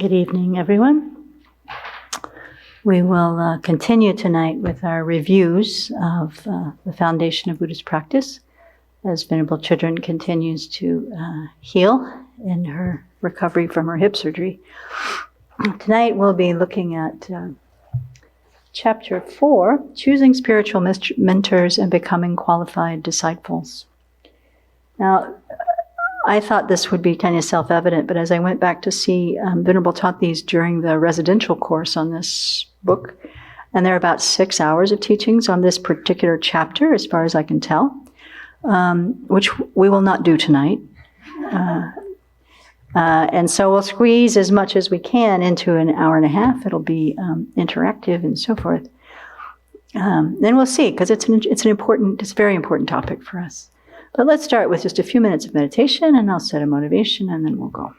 Good evening, everyone. We will continue tonight with our reviews of the foundation of Buddhist practice as Venerable Children continues to heal in her recovery from her hip surgery. Tonight we'll be looking at Chapter 4, Choosing Spiritual Mentors and Becoming Qualified Disciples. Now, I thought this would be kind of self-evident, but as I went back to see, Venerable taught these during the residential course on this book, and there are about 6 hours of teachings on this particular chapter, as far as I can tell, which we will not do tonight. And so we'll squeeze as much as we can into an hour and a half. It'll be interactive and so forth. Then we'll see, because it's a very important topic for us. But let's start with just a few minutes of meditation, and I'll set a motivation, and then we'll go.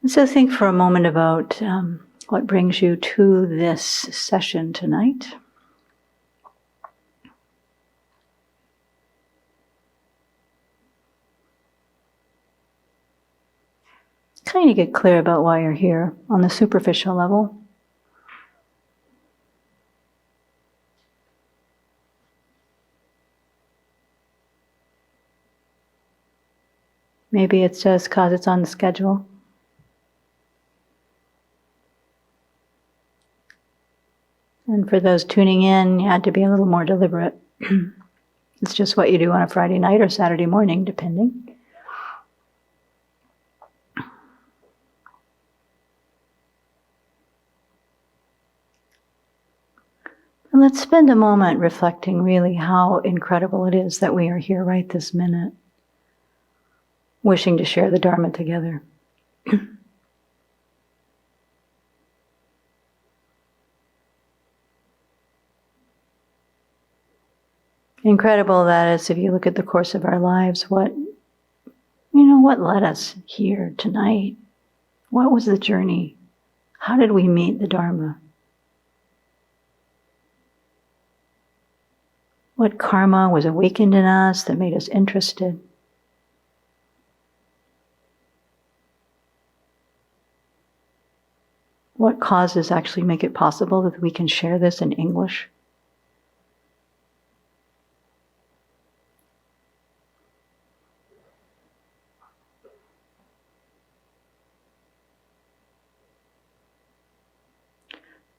So think for a moment about what brings you to this session tonight. Kind of get clear about why you're here on the superficial level. Maybe it's just because it's on the schedule. And for those tuning in, you had to be a little more deliberate. It's just what you do on a Friday night or Saturday morning, depending. And let's spend a moment reflecting really how incredible it is that we are here right this minute, wishing to share the Dharma together. Incredible that is, if you look at the course of our lives, what led us here tonight? What was the journey? How did we meet the Dharma? What karma was awakened in us that made us interested? What causes actually make it possible that we can share this in English?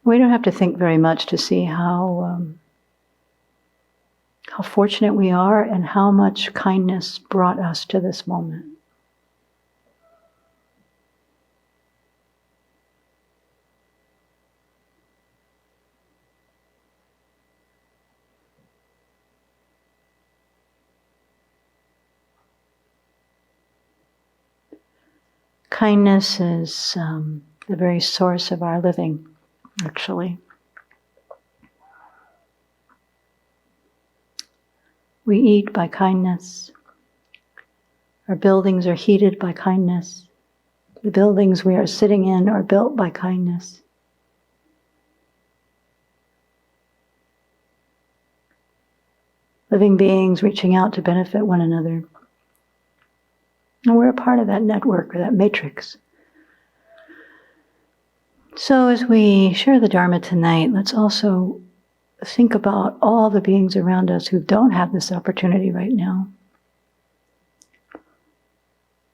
We don't have to think very much to see how fortunate we are and how much kindness brought us to this moment. Kindness is the very source of our living. Actually, we eat by kindness. Our buildings are heated by kindness. The buildings we are sitting in are built by kindness. Living beings reaching out to benefit one another. And we're a part of that network or that matrix. So as we share the Dharma tonight, let's also think about all the beings around us who don't have this opportunity right now,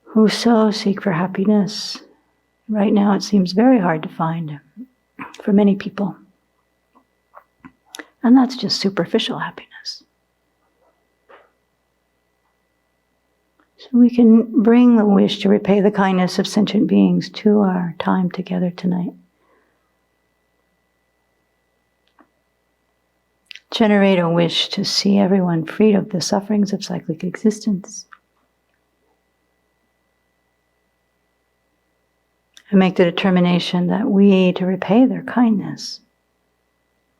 who so seek for happiness, Right now it seems very hard to find for many people. And that's just superficial happiness. So we can bring the wish to repay the kindness of sentient beings to our time together tonight. Generate a wish to see everyone freed of the sufferings of cyclic existence. And make the determination that we, to repay their kindness,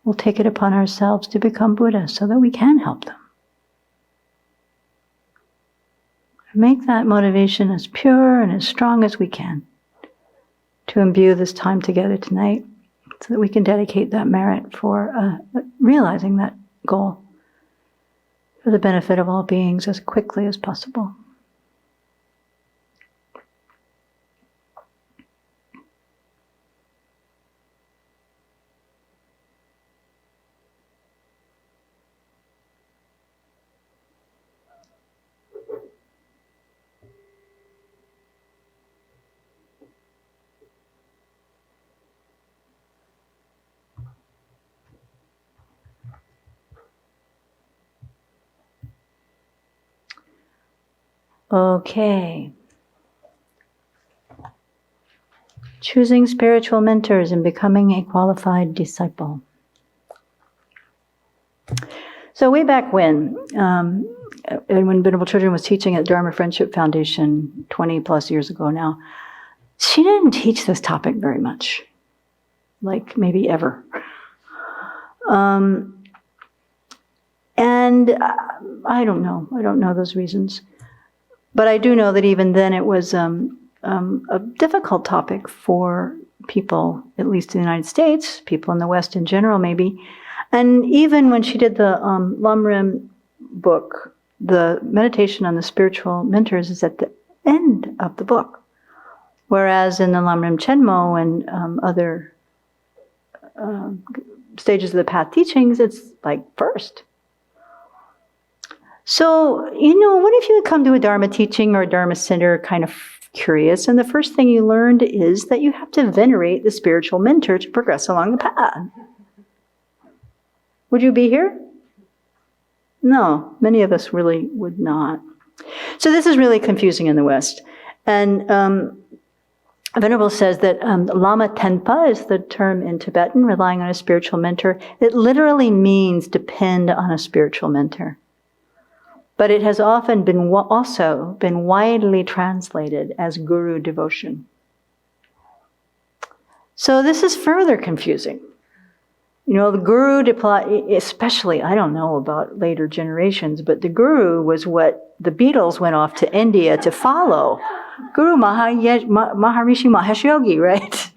will take it upon ourselves to become Buddha so that we can help them. Make that motivation as pure and as strong as we can to imbue this time together tonight so that we can dedicate that merit for realizing that goal for the benefit of all beings as quickly as possible. Okay. Choosing spiritual mentors and becoming a qualified disciple. So way back when Venerable Children was teaching at Dharma Friendship Foundation 20 plus years ago now, she didn't teach this topic very much, like maybe ever. And I don't know those reasons. But I do know that even then it was a difficult topic for people, at least in the United States, people in the West in general maybe. And even when she did the Lamrim book, the meditation on the spiritual mentors is at the end of the book. Whereas in the Lamrim Chenmo and other stages of the path teachings, it's like first. So, what if you had come to a Dharma teaching or a Dharma center kind of curious, and the first thing you learned is that you have to venerate the spiritual mentor to progress along the path? Would you be here? No, many of us really would not. So this is really confusing in the West. And Venerable says that Lama Tenpa is the term in Tibetan, relying on a spiritual mentor. It literally means depend on a spiritual mentor. But it has often also been widely translated as guru devotion. So this is further confusing. The guru, especially, I don't know about later generations, but the guru was what the Beatles went off to India to follow. Guru Maharishi Mahesh Yogi, right?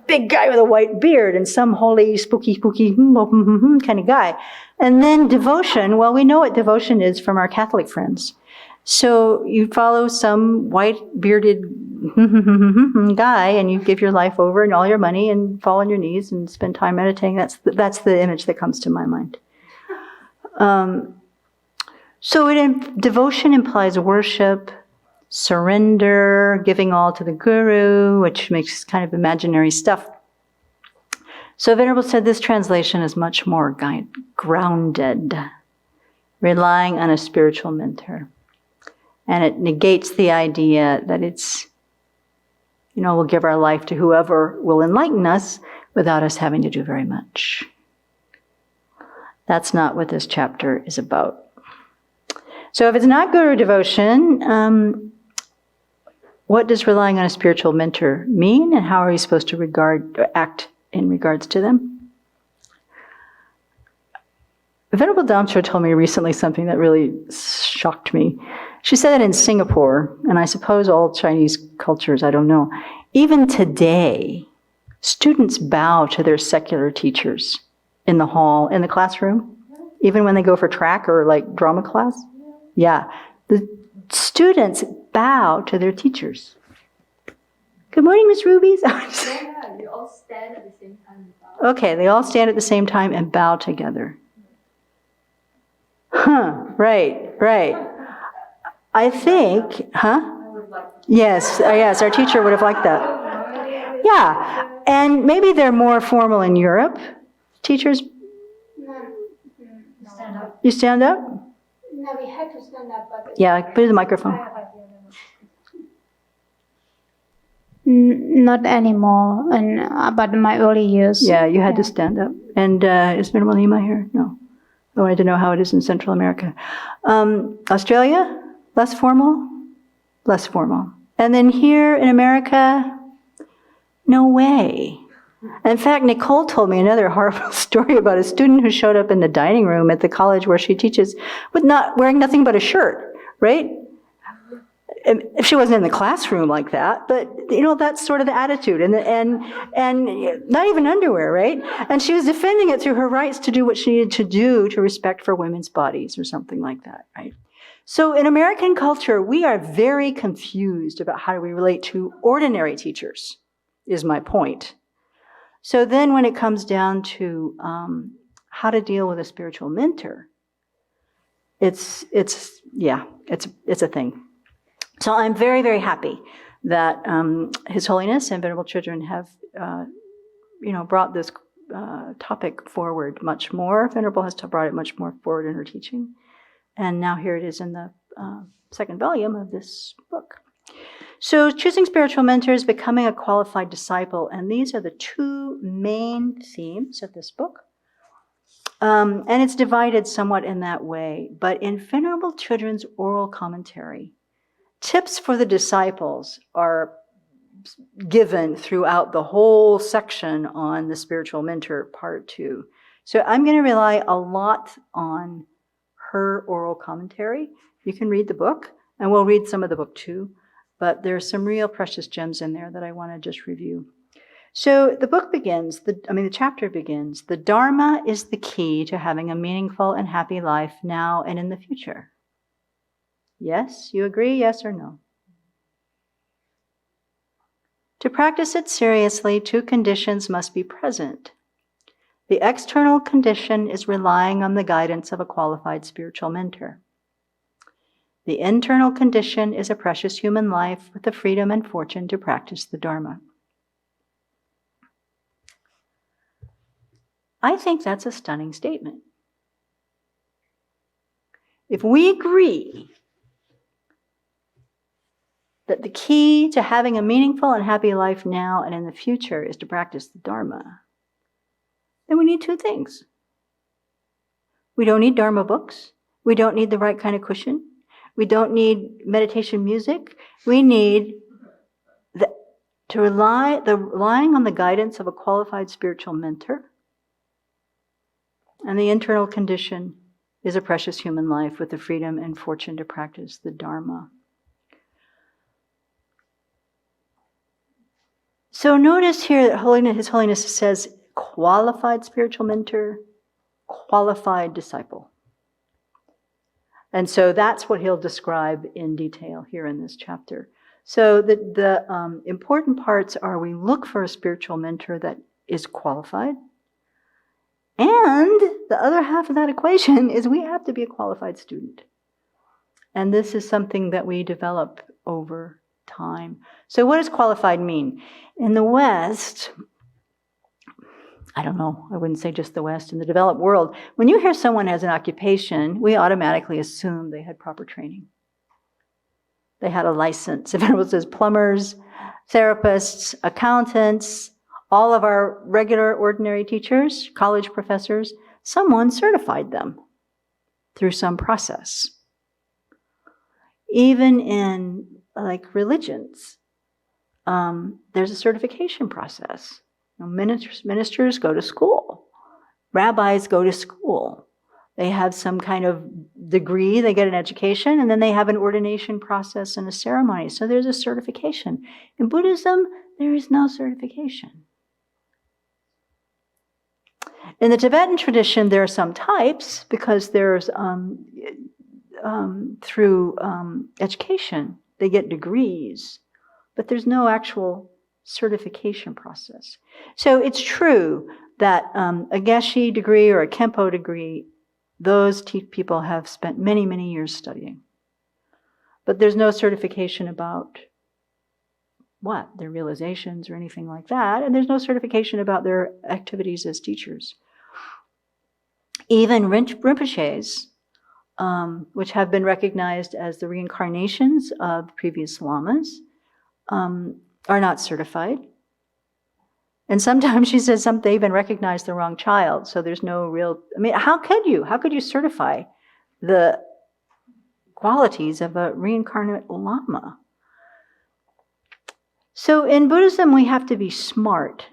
Big guy with a white beard and some holy, spooky kind of guy. And then devotion, well, we know what devotion is from our Catholic friends. So you follow some white bearded guy and you give your life over and all your money and fall on your knees and spend time meditating. That's the image that comes to my mind. Devotion implies worship, surrender, giving all to the guru, which makes kind of imaginary stuff. So Venerable said this translation is much more grounded, relying on a spiritual mentor. And it negates the idea that it's, we'll give our life to whoever will enlighten us without us having to do very much. That's not what this chapter is about. So if it's not guru devotion, what does relying on a spiritual mentor mean, and how are you supposed to act in regards to them? Venerable Damsho told me recently something that really shocked me. She said that in Singapore, and I suppose all Chinese cultures, I don't know, even today, students bow to their secular teachers in the hall, in the classroom, even when they go for track or like drama class. Yeah, the students bow to their teachers. Good morning, Miss Rubies. Yeah, you all stand at the same time and bow. Okay, they all stand at the same time and bow together. Right. I think, yes, our teacher would have liked that. Yeah, and maybe they're more formal in Europe. Teachers, Stand up. you stand up? No, we had to stand up, but Yeah, put it in the microphone. Not anymore, but in my early years. Yeah, you had to stand up. And is Venerable Nima here? No. I wanted to know how it is in Central America. Australia, less formal? Less formal. And then here in America, no way. In fact, Nicole told me another horrible story about a student who showed up in the dining room at the college where she teaches with not wearing nothing but a shirt, right? If she wasn't in the classroom like that, but that's sort of the attitude, and not even underwear, right? And she was defending it through her rights to do what she needed to do to respect for women's bodies or something like that, right? So in American culture, we are very confused about how do we relate to ordinary teachers, is my point. So then when it comes down to how to deal with a spiritual mentor, it's a thing. So I'm very, very happy that His Holiness and Venerable Children have, brought this topic forward much more. Venerable has brought it much more forward in her teaching. And now here it is in the second volume of this book. So choosing spiritual mentors, becoming a qualified disciple, and these are the two main themes of this book. And it's divided somewhat in that way. But in Venerable Children's oral commentary, tips for the disciples are given throughout the whole section on the spiritual mentor, part 2. So I'm going to rely a lot on her oral commentary. You can read the book, and we'll read some of the book too, but there's some real precious gems in there that I want to just review. So the book begins, the chapter begins, the Dharma is the key to having a meaningful and happy life now and in the future. Yes, you agree, yes or no? To practice it seriously, 2 conditions must be present. The external condition is relying on the guidance of a qualified spiritual mentor. The internal condition is a precious human life with the freedom and fortune to practice the Dharma. I think that's a stunning statement. If we agree that the key to having a meaningful and happy life now and in the future is to practice the Dharma, then we need 2 things. We don't need Dharma books. We don't need the right kind of cushion. We don't need meditation music. We need relying on the guidance of a qualified spiritual mentor. And the internal condition is a precious human life with the freedom and fortune to practice the Dharma. So notice here that His Holiness says qualified spiritual mentor, qualified disciple. And so that's what he'll describe in detail here in this chapter. So the important parts are we look for a spiritual mentor that is qualified. And the other half of that equation is we have to be a qualified student. And this is something that we develop over time. So what does qualified mean? In the West, I don't know, I wouldn't say just the West, in the developed world, when you hear someone has an occupation, we automatically assume they had proper training. They had a license. If it says plumbers, therapists, accountants, all of our regular ordinary teachers, college professors, someone certified them through some process. Even in religions, there's a certification process. Ministers go to school. Rabbis go to school. They have some kind of degree, they get an education, and then they have an ordination process and a ceremony. So there's a certification. In Buddhism, there is no certification. In the Tibetan tradition, there are some types because there's, through education, they get degrees, but there's no actual certification process. So it's true that a Geshe degree or a Kempo degree, those people have spent many, many years studying. But there's no certification about their realizations or anything like that. And there's no certification about their activities as teachers. Even Rinpoches, which have been recognized as the reincarnations of previous lamas, are not certified. And sometimes she says they even recognize the wrong child. So there's no real, how could you certify the qualities of a reincarnate lama? So in Buddhism, we have to be smart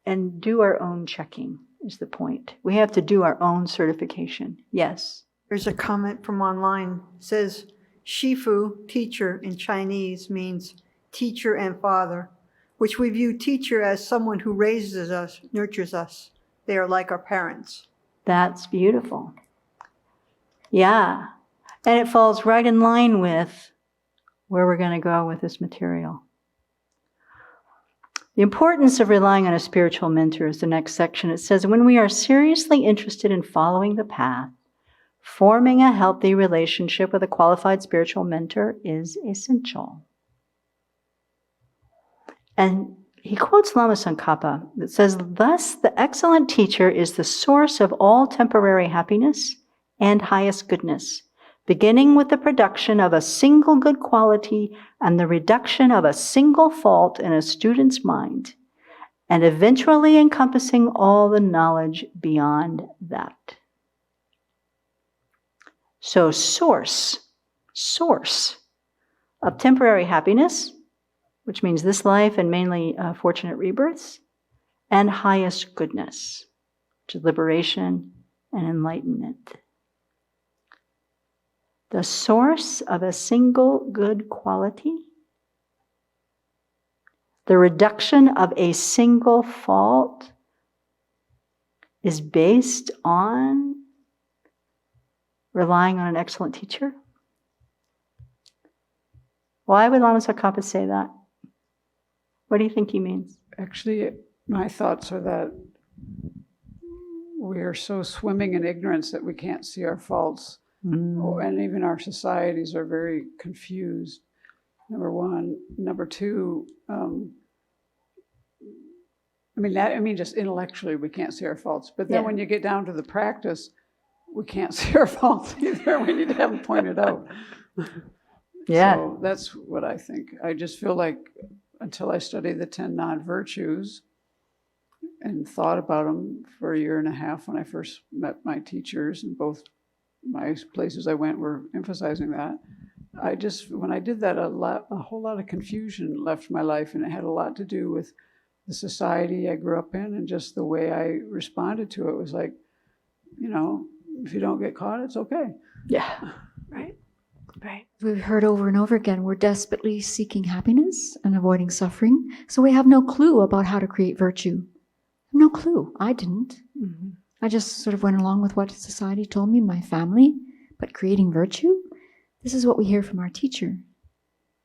and do our own checking, is the point. We have to do our own certification. Yes? There's a comment from online. It says, Shifu, teacher, in Chinese means teacher and father, which we view teacher as someone who raises us, nurtures us. They are like our parents. That's beautiful. Yeah. And it falls right in line with where we're going to go with this material. The importance of relying on a spiritual mentor is the next section. It says, when we are seriously interested in following the path, forming a healthy relationship with a qualified spiritual mentor is essential. And he quotes Lama Tsongkhapa that says, thus the excellent teacher is the source of all temporary happiness and highest goodness, beginning with the production of a single good quality and the reduction of a single fault in a student's mind, and eventually encompassing all the knowledge beyond that. So source of temporary happiness, which means this life and mainly fortunate rebirths, and highest goodness, which is liberation and enlightenment. The source of a single good quality, the reduction of a single fault, is based on relying on an excellent teacher. Why would Lama Tsongkhapa say that? What do you think he means? Actually, my thoughts are that we are so swimming in ignorance that we can't see our faults. And even our societies are very confused, number one. Number two, just intellectually we can't see our faults. But then when you get down to the practice, we can't see our faults either. We need to have them pointed out. Yeah. So that's what I think. I just feel like until I studied the 10 non-virtues and thought about them for a year and a half when I first met my teachers, and both my places I went were emphasizing that. When I did that, a whole lot of confusion left my life, and it had a lot to do with the society I grew up in and just the way I responded to it. It was like, if you don't get caught, it's okay. Yeah, right. We've heard over and over again, we're desperately seeking happiness and avoiding suffering, so we have no clue about how to create virtue. No clue. I didn't. Mm-hmm. I just sort of went along with what society told me, my family. But creating virtue, this is what we hear from our teacher.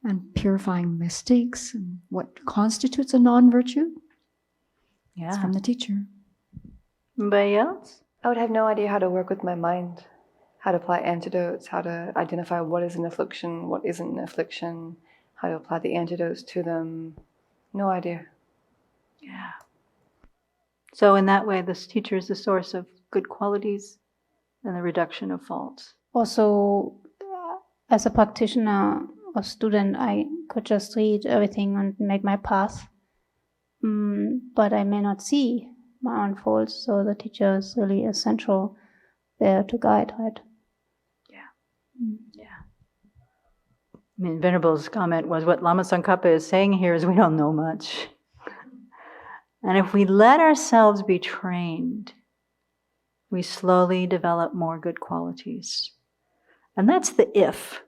And purifying mistakes and what constitutes a non-virtue, it's from the teacher. Anybody else? I would have no idea how to work with my mind, how to apply antidotes, how to identify what is an affliction, what isn't an affliction, how to apply the antidotes to them. No idea. Yeah. So in that way, this teacher is the source of good qualities and the reduction of faults. Also, as a practitioner or student, I could just read everything and make my path, but I may not see my own faults, so the teacher is really essential there to guide, right? Venerable's comment was, what Lama Tsongkhapa is saying here is we don't know much. And if we let ourselves be trained, we slowly develop more good qualities. And that's the if.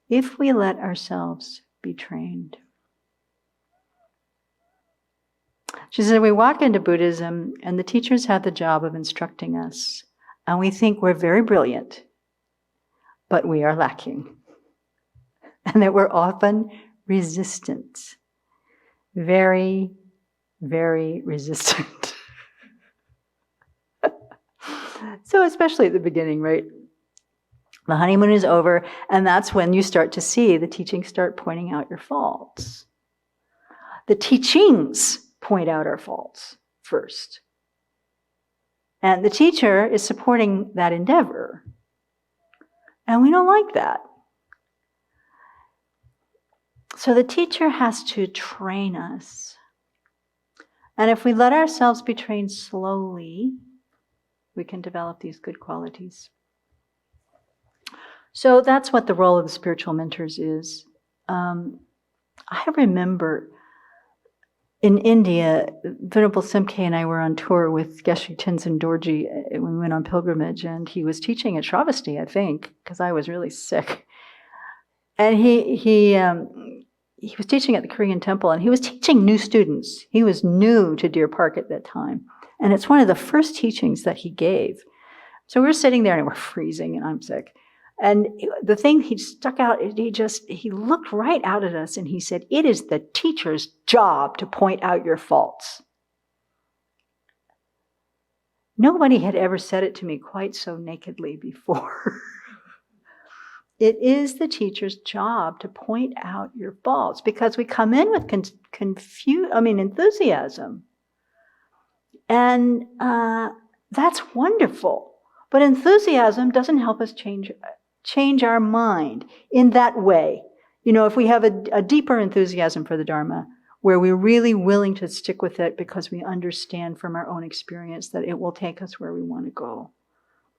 If we let ourselves be trained. She said, we walk into Buddhism and the teachers have the job of instructing us. And we think we're very brilliant, but we are lacking. And that we're often resistant. Very, very resistant. So especially at the beginning, right? The honeymoon is over, and that's when you start to see the teachings start pointing out your faults. The teachings point out our faults first. And the teacher is supporting that endeavor. And we don't like that. So the teacher has to train us. And if we let ourselves be trained slowly, we can develop these good qualities. So that's what the role of the spiritual mentors is. I remember in India, Venerable Simke and I were on tour with Geshe Tenzin Dorji when we went on pilgrimage, and he was teaching at Sravasti, I think, because I was really sick. And he was teaching at the Korean temple, and he was teaching new students. He was new to Deer Park at that time. And it's one of the first teachings that he gave. So we're sitting there and we're freezing and I'm sick. And the thing he stuck out, he looked right out at us and he said, "It is the teacher's job to point out your faults." Nobody had ever said it to me quite so nakedly before. It is the teacher's job to point out your faults, because we come in with enthusiasm. And that's wonderful. But enthusiasm doesn't help us change our mind in that way. You know, if we have a deeper enthusiasm for the Dharma, where we're really willing to stick with it because we understand from our own experience that it will take us where we want to go,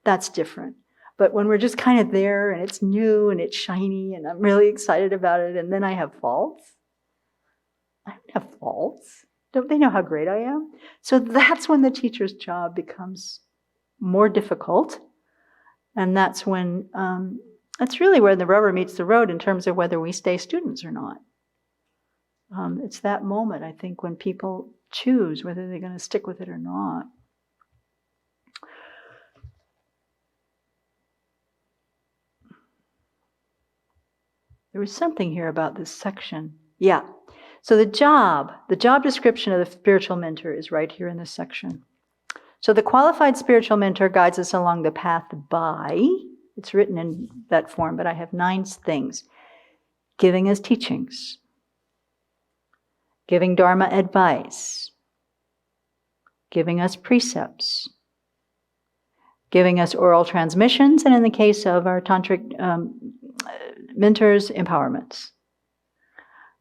that's different. But when we're just kind of there and it's new and it's shiny and I'm really excited about it, and then I have faults. I don't have faults. Don't they know how great I am? So that's when the teacher's job becomes more difficult. And that's when, that's really where the rubber meets the road in terms of whether we stay students or not. It's that moment, I think, when people choose whether they're going to stick with it or not. There was something here about this section. Yeah. So the job description of the spiritual mentor is right here in this section. So the qualified spiritual mentor guides us along the path by, it's written in that form, but I have 9 things. Giving us teachings. Giving Dharma advice. Giving us precepts. Giving us oral transmissions, and in the case of our tantric mentors, empowerments.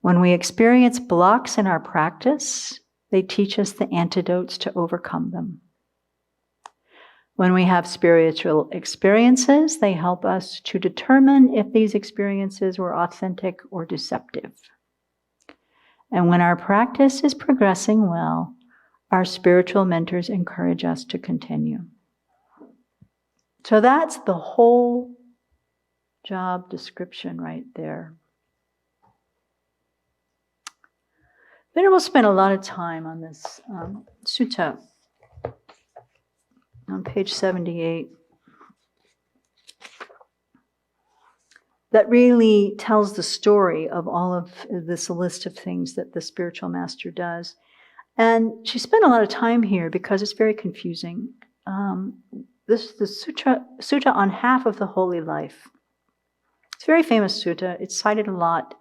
When we experience blocks in our practice, they teach us the antidotes to overcome them. When we have spiritual experiences, they help us to determine if these experiences were authentic or deceptive. And when our practice is progressing well, our spiritual mentors encourage us to continue. So that's the whole job description right there. Venerable spent a lot of time on this Suta on page 78 that really tells the story of all of this list of things that the spiritual master does. And she spent a lot of time here because it's very confusing. This is the Suta on half of the holy life. It's a very famous sutta. It's cited a lot.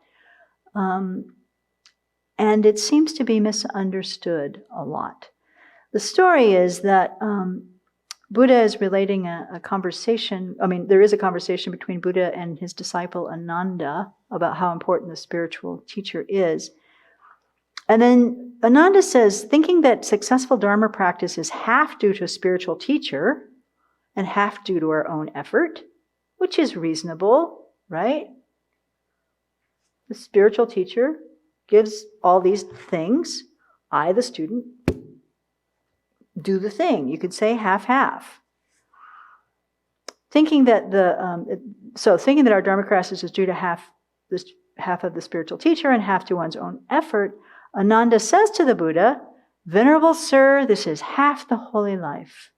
And it seems to be misunderstood a lot. The story is that Buddha is relating a conversation. There is a conversation between Buddha and his disciple Ananda about how important the spiritual teacher is. And then Ananda says, thinking that successful Dharma practice is half due to a spiritual teacher and half due to our own effort, which is reasonable, right? The spiritual teacher gives all these things. I, the student, do the thing. You could say half-half. Thinking that our Dharma practice is due to half of the spiritual teacher and half to one's own effort, Ananda says to the Buddha, "Venerable Sir, this is half the holy life.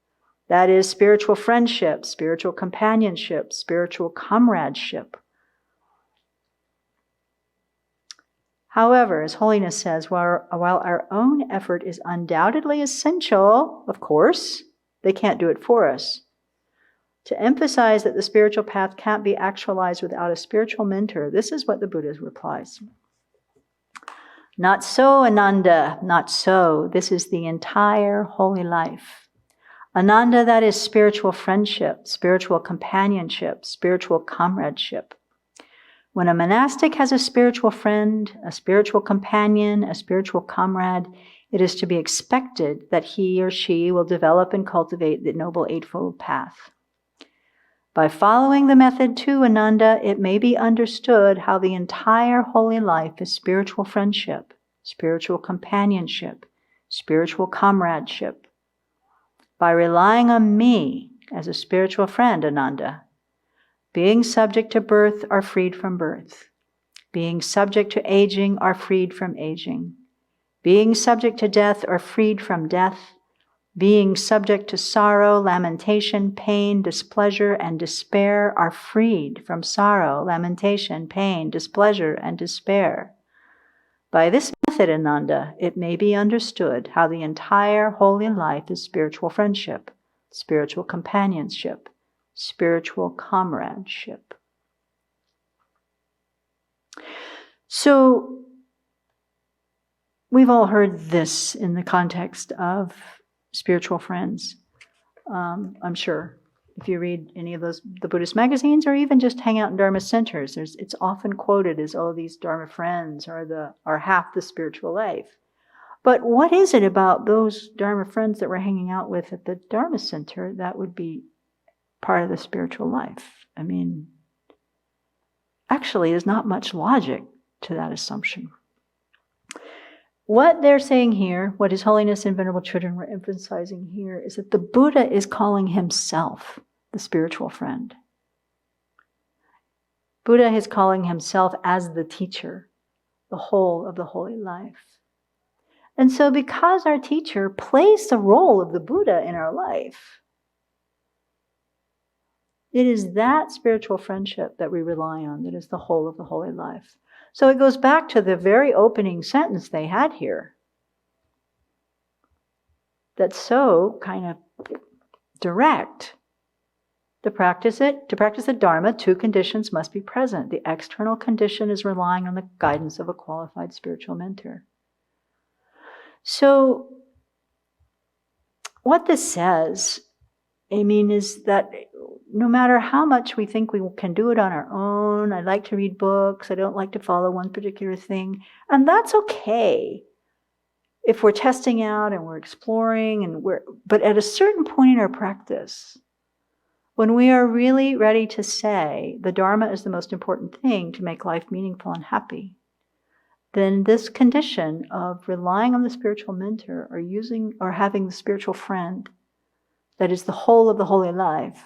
That is spiritual friendship, spiritual companionship, spiritual comradeship. However, as Holiness says, while our own effort is undoubtedly essential, of course, they can't do it for us. To emphasize that the spiritual path can't be actualized without a spiritual mentor, this is what the Buddha replies. Not so, Ananda, not so. This is the entire holy life. Ananda, that is spiritual friendship, spiritual companionship, spiritual comradeship. When a monastic has a spiritual friend, a spiritual companion, a spiritual comrade, it is to be expected that he or she will develop and cultivate the Noble Eightfold Path. By following the method too, Ananda, it may be understood how the entire holy life is spiritual friendship, spiritual companionship, spiritual comradeship. By relying on me as a spiritual friend, Ananda, being subject to birth are freed from birth. Being subject to aging are freed from aging. Being subject to death are freed from death. Being subject to sorrow, lamentation, pain, displeasure, and despair are freed from sorrow, lamentation, pain, displeasure, and despair. By this method, Ananda, it may be understood how the entire holy life is spiritual friendship, spiritual companionship, spiritual comradeship. So, we've all heard this in the context of spiritual friends. I'm sure if you read any of the Buddhist magazines, or even just hang out in Dharma centers, it's often quoted as, oh, these Dharma friends are half the spiritual life. But what is it about those Dharma friends that we're hanging out with at the Dharma center that would be part of the spiritual life? I mean, actually, there's not much logic to that assumption. What they're saying here, what His Holiness and Venerable Children were emphasizing here, is that the Buddha is calling himself the spiritual friend. Buddha is calling himself as the teacher, the whole of the holy life. And so because our teacher plays the role of the Buddha in our life, it is that spiritual friendship that we rely on that is the whole of the holy life. So it goes back to the very opening sentence they had here. That's so kind of direct. To practice the Dharma, two conditions must be present. The external condition is relying on the guidance of a qualified spiritual mentor. So what this says, I mean, is that no matter how much we think we can do it on our own, I like to read books, I don't like to follow one particular thing, and that's okay if we're testing out and we're exploring, but at a certain point in our practice, when we are really ready to say the Dharma is the most important thing to make life meaningful and happy, then this condition of relying on the spiritual mentor or having the spiritual friend that is the whole of the holy life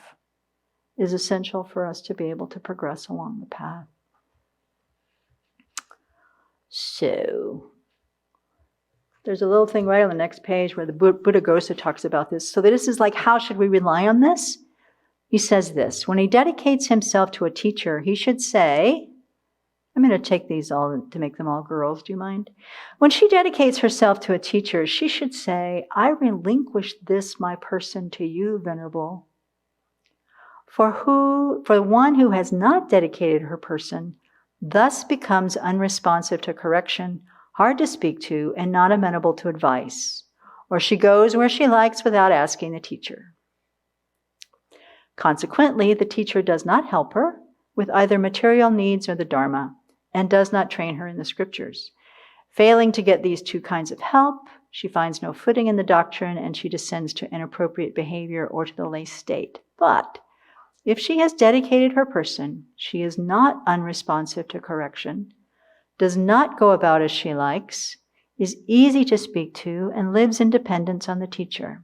is essential for us to be able to progress along the path. So, there's a little thing right on the next page where the Buddhaghosa talks about this. So this is like, how should we rely on this? He says this: when he dedicates himself to a teacher, he should say, I'm going to take these all to make them all girls, do you mind? When she dedicates herself to a teacher, she should say, I relinquish this, my person, to you, Venerable. For one who has not dedicated her person, thus becomes unresponsive to correction, hard to speak to, and not amenable to advice, or she goes where she likes without asking the teacher. Consequently, the teacher does not help her with either material needs or the Dharma, and does not train her in the scriptures. Failing to get these two kinds of help, she finds no footing in the doctrine, and she descends to inappropriate behavior or to the lay state. But if she has dedicated her person, she is not unresponsive to correction, does not go about as she likes, is easy to speak to, and lives in dependence on the teacher.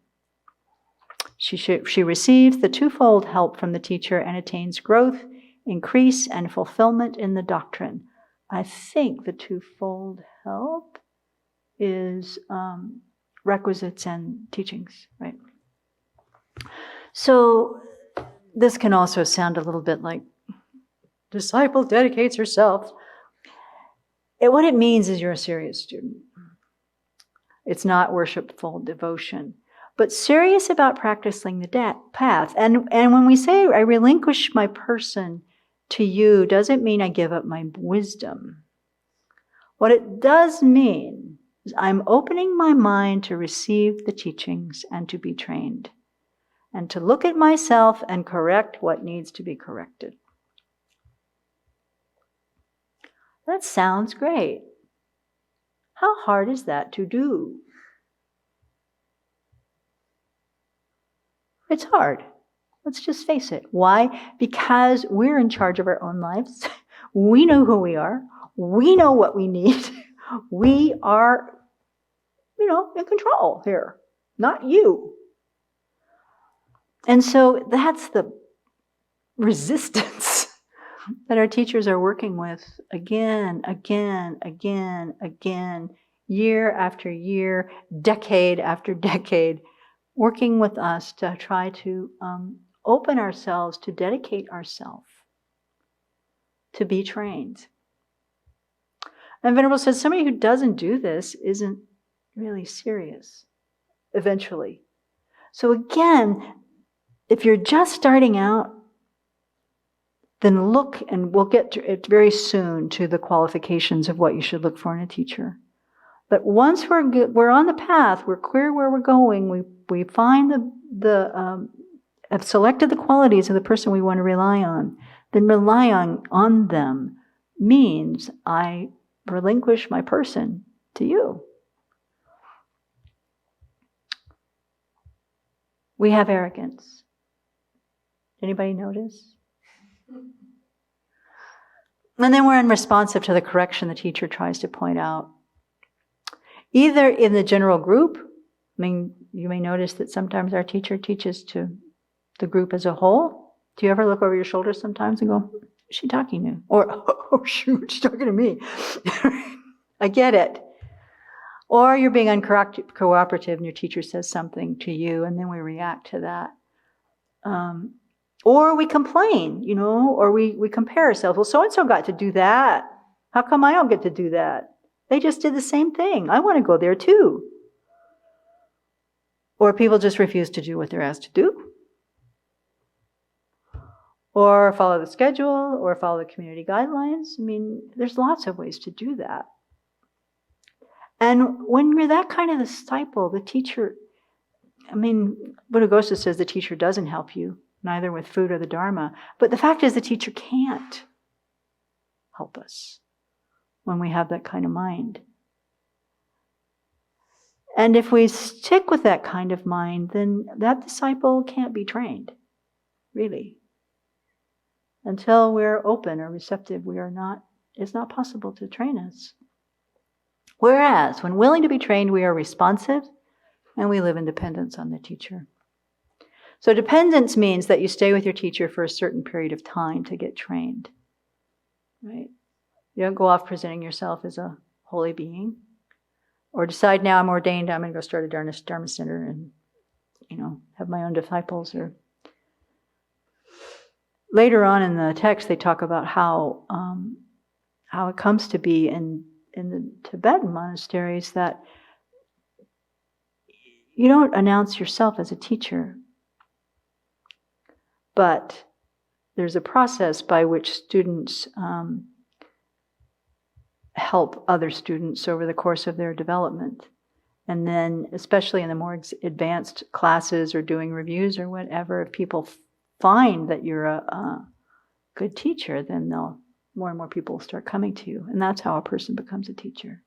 She receives the twofold help from the teacher and attains growth, increase, and fulfillment in the doctrine. I think the twofold help is requisites and teachings, right? So this can also sound a little bit like disciple dedicates herself. What it means is you're a serious student. It's not worshipful devotion, but serious about practicing the path. And when we say I relinquish my person to you, doesn't mean I give up my wisdom. What it does mean is I'm opening my mind to receive the teachings and to be trained, and to look at myself and correct what needs to be corrected. That sounds great. How hard is that to do? It's hard. Let's just face it. Why? Because we're in charge of our own lives. We know who we are. We know what we need. We are, in control here, not you. And so that's the resistance that our teachers are working with again, year after year, decade after decade, working with us to try to open ourselves, to dedicate ourselves, to be trained. And Venerable says somebody who doesn't do this isn't really serious, eventually. So again, if you're just starting out, then look, and we'll get to it very soon, to the qualifications of what you should look for in a teacher. But once we're on the path, we're clear where we're going, we find have selected the qualities of the person we want to rely on, then relying on them means I relinquish my person to you. We have arrogance. Anybody notice? And then we're unresponsive to the correction the teacher tries to point out. Either in the general group, you may notice that sometimes our teacher teaches to the group as a whole. Do you ever look over your shoulder sometimes and go, who's she talking to? Or, oh shoot, she's talking to me. I get it. Or you're being uncooperative and your teacher says something to you and then we react to that. Or we complain, or we compare ourselves. Well, so-and-so got to do that. How come I don't get to do that? They just did the same thing. I want to go there too. Or people just refuse to do what they're asked to do. Or follow the schedule, or follow the community guidelines. There's lots of ways to do that. And when you're that kind of disciple, the teacher, Buddha says the teacher doesn't help you, neither with food or the Dharma. But the fact is the teacher can't help us when we have that kind of mind. And if we stick with that kind of mind, then that disciple can't be trained, really. Until we're open or receptive, it's not possible to train us. Whereas, when willing to be trained, we are responsive and we live in dependence on the teacher. So dependence means that you stay with your teacher for a certain period of time to get trained, right? You don't go off presenting yourself as a holy being, or decide now I'm ordained, I'm going to go start a Dharma center and, have my own disciples. Or later on in the text, they talk about how it comes to be in the Tibetan monasteries that you don't announce yourself as a teacher, but there's a process by which students help other students over the course of their development. And then, especially in the more advanced classes or doing reviews or whatever, if people find that you're a good teacher, then more and more people will start coming to you. And that's how a person becomes a teacher,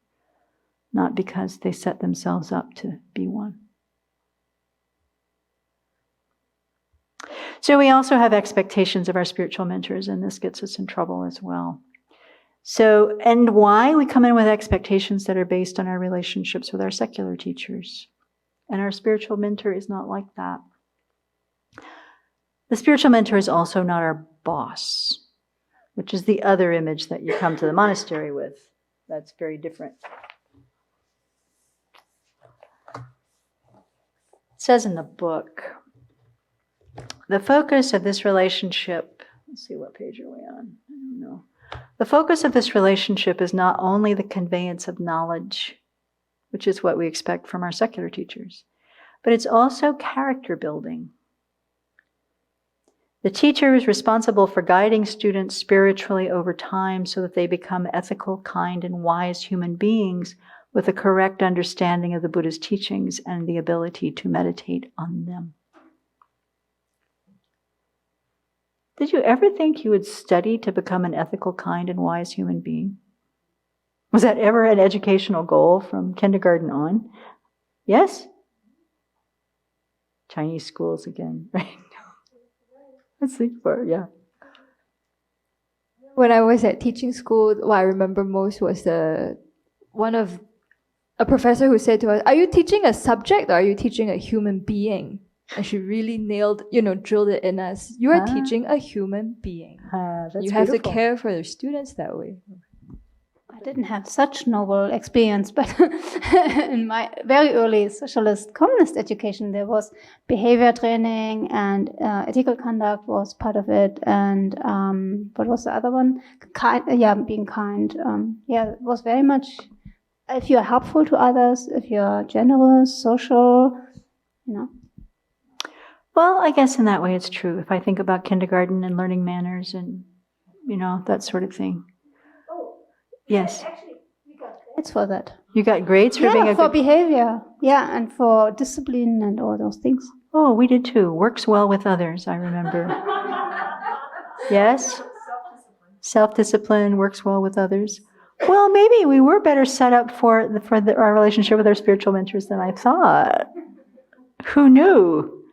not because they set themselves up to be one. So we also have expectations of our spiritual mentors, and this gets us in trouble as well. So, and why? We come in with expectations that are based on our relationships with our secular teachers. And our spiritual mentor is not like that. The spiritual mentor is also not our boss, which is the other image that you come to the monastery with. That's very different. It says in the book, the focus of this relationship, let's see, what page are we on? I don't know. The focus of this relationship is not only the conveyance of knowledge, which is what we expect from our secular teachers, but it's also character building. The teacher is responsible for guiding students spiritually over time so that they become ethical, kind, and wise human beings with a correct understanding of the Buddha's teachings and the ability to meditate on them. Did you ever think you would study to become an ethical, kind, and wise human being? Was that ever an educational goal from kindergarten on? Yes? Chinese schools again, right? Let's think for it, yeah. When I was at teaching school, what I remember most was a professor who said to us, "Are you teaching a subject or are you teaching a human being?" And she really drilled it in us. You are teaching a human being. That's you have beautiful. to care for your students that way. I didn't have such noble experience, but in my very early socialist communist education, there was behavior training and ethical conduct was part of it. And what was the other one? Being kind. It was very much, if you're helpful to others, if you're generous, social, Well, I guess in that way it's true. If I think about kindergarten and learning manners and, that sort of thing. Yes. Actually, we got grades for that. You got grades for being a for good... behavior. Yeah, and for discipline and all those things. Oh, we did too. Works well with others, I remember. Yes? Self-discipline works well with others. Well, maybe we were better set up for our relationship with our spiritual mentors than I thought. Who knew?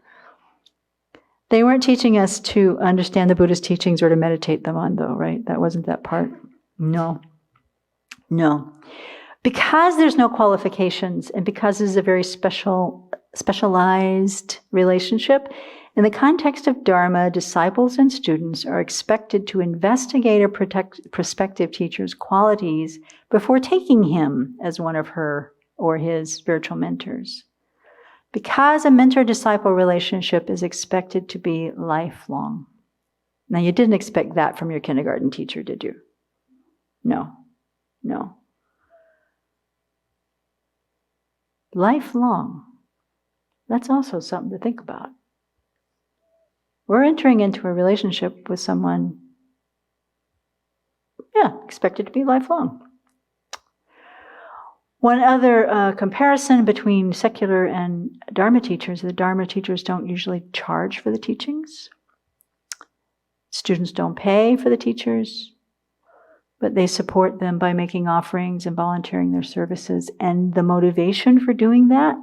They weren't teaching us to understand the Buddhist teachings or to meditate them on, though, right? That wasn't that part. No. Because there's no qualifications and because this is a very specialized relationship, in the context of Dharma, disciples and students are expected to investigate a prospective teacher's qualities before taking him as one of her or his spiritual mentors. Because a mentor-disciple relationship is expected to be lifelong. Now, you didn't expect that from your kindergarten teacher, did you? No. Lifelong. That's also something to think about. We're entering into a relationship with someone, expected to be lifelong. One other comparison between secular and Dharma teachers, the Dharma teachers don't usually charge for the teachings. Students don't pay for the teachers, but they support them by making offerings and volunteering their services. And the motivation for doing that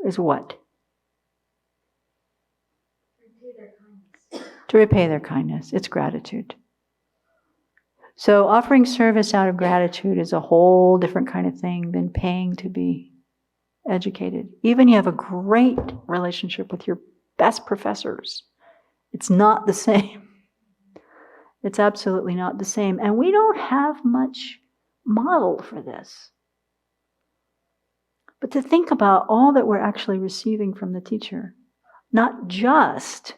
is what? To repay their kindness. It's gratitude. So offering service out of gratitude is a whole different kind of thing than paying to be educated. Even you have a great relationship with your best professors, it's not the same. It's absolutely not the same. And we don't have much model for this. But to think about all that we're actually receiving from the teacher, not just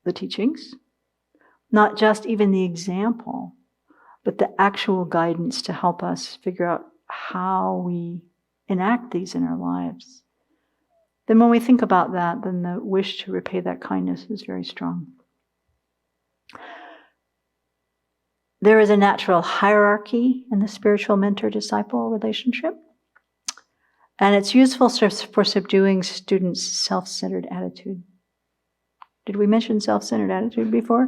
the teachings, not just even the example, but the actual guidance to help us figure out how we enact these in our lives. Then when we think about that, then the wish to repay that kindness is very strong. There is a natural hierarchy in the spiritual mentor-disciple relationship, and it's useful for subduing students' self-centered attitude. Did we mention self-centered attitude before?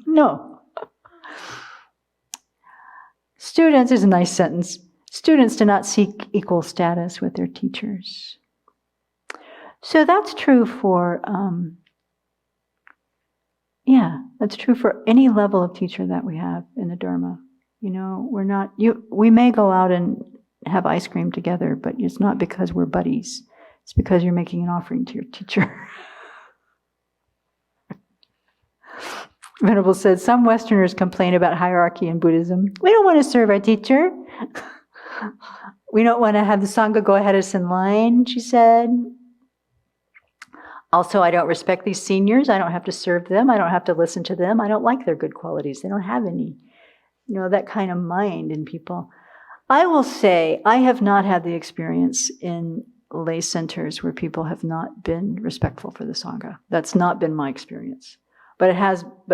No. Students is a nice sentence. Students do not seek equal status with their teachers. So that's true for, that's true for any level of teacher that we have in the Dharma. We may go out and have ice cream together, but it's not because we're buddies. It's because you're making an offering to your teacher. Venerable said, some Westerners complain about hierarchy in Buddhism. We don't want to serve our teacher. We don't want to have the Sangha go ahead of us in line, she said. Also, I don't respect these seniors. I don't have to serve them. I don't have to listen to them. I don't like their good qualities. They don't have any. That kind of mind in people. I will say, I have not had the experience in lay centers where people have not been respectful for the Sangha. That's not been my experience. But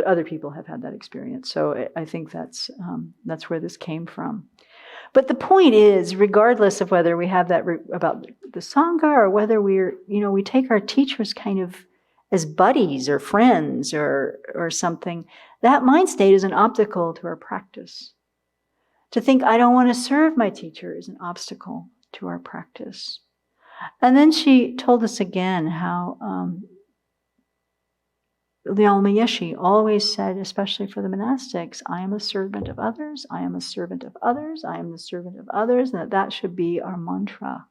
other people have had that experience. So I think that's where this came from. But the point is, regardless of whether we have that about the Sangha or whether we take our teachers kind of as buddies or friends or something, that mind state is an obstacle to our practice. To think, I don't want to serve my teacher is an obstacle to our practice. And then she told us again how Lyalma Yeshe always said, especially for the monastics, I am a servant of others, I am a servant of others, I am the servant of others, and that should be our mantra,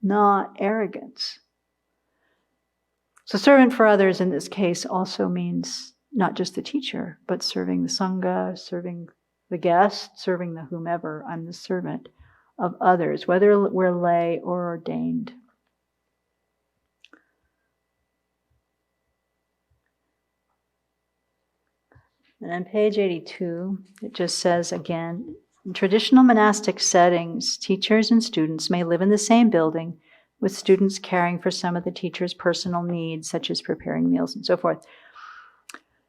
not arrogance. So servant for others in this case also means not just the teacher, but serving the Sangha, serving the guest, serving the whomever. I'm the servant of others, whether we're lay or ordained. And on page 82, it just says again, in traditional monastic settings, teachers and students may live in the same building, with students caring for some of the teacher's personal needs, such as preparing meals and so forth.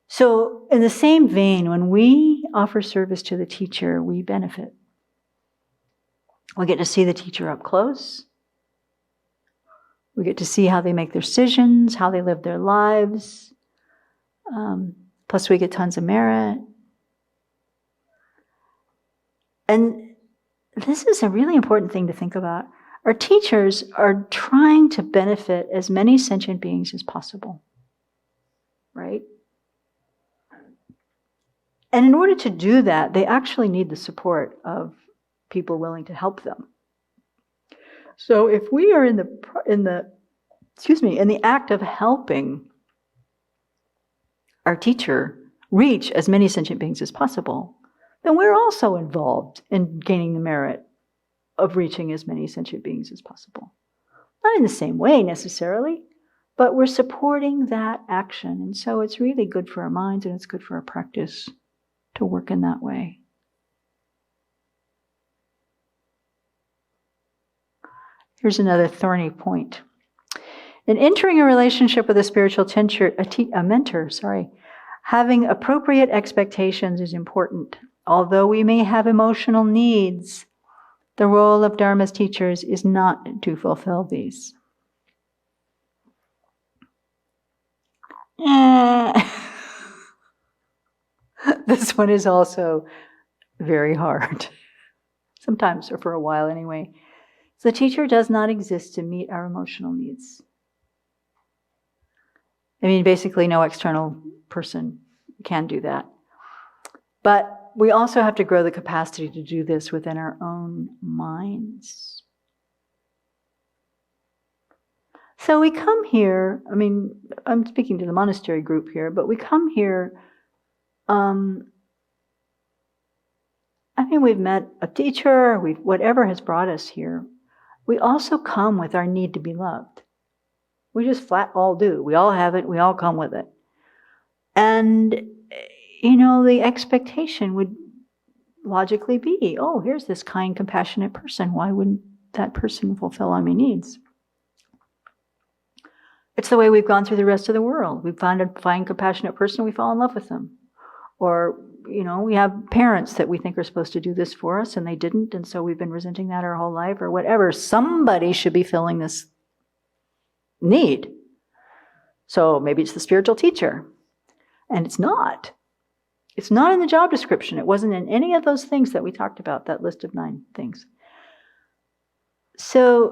So in the same vein, when we offer service to the teacher, we benefit. We get to see the teacher up close. We get to see how they make their decisions, how they live their lives. Plus we get tons of merit. And this is a really important thing to think about. Our teachers are trying to benefit as many sentient beings as possible, right? And in order to do that, they actually need the support of people willing to help them. So if we are in the act of helping our teacher reach as many sentient beings as possible, then we're also involved in gaining the merit of reaching as many sentient beings as possible. Not in the same way necessarily, but we're supporting that action. And so it's really good for our minds and it's good for our practice to work in that way. Here's another thorny point. In entering a relationship with a spiritual mentor, having appropriate expectations is important. Although we may have emotional needs, the role of Dharma's teachers is not to fulfill these. This one is also very hard. Sometimes, or for a while anyway. So the teacher does not exist to meet our emotional needs. I mean, basically no external person can do that. But we also have to grow the capacity to do this within our own minds. So we come here, I mean, I'm speaking to the monastery group here, but we come here, we've met a teacher, whatever has brought us here. We also come with our need to be loved. We just flat all do. We all have it. We all come with it. And, the expectation would logically be, oh, here's this kind, compassionate person. Why wouldn't that person fulfill all my needs? It's the way we've gone through the rest of the world. We find a fine, compassionate person, we fall in love with them. Or, we have parents that we think are supposed to do this for us and they didn't, and so we've been resenting that our whole life or whatever. Somebody should be filling this need. So maybe it's the spiritual teacher. And it's not. It's not in the job description. It wasn't in any of those things that we talked about, that list of 9 things. So,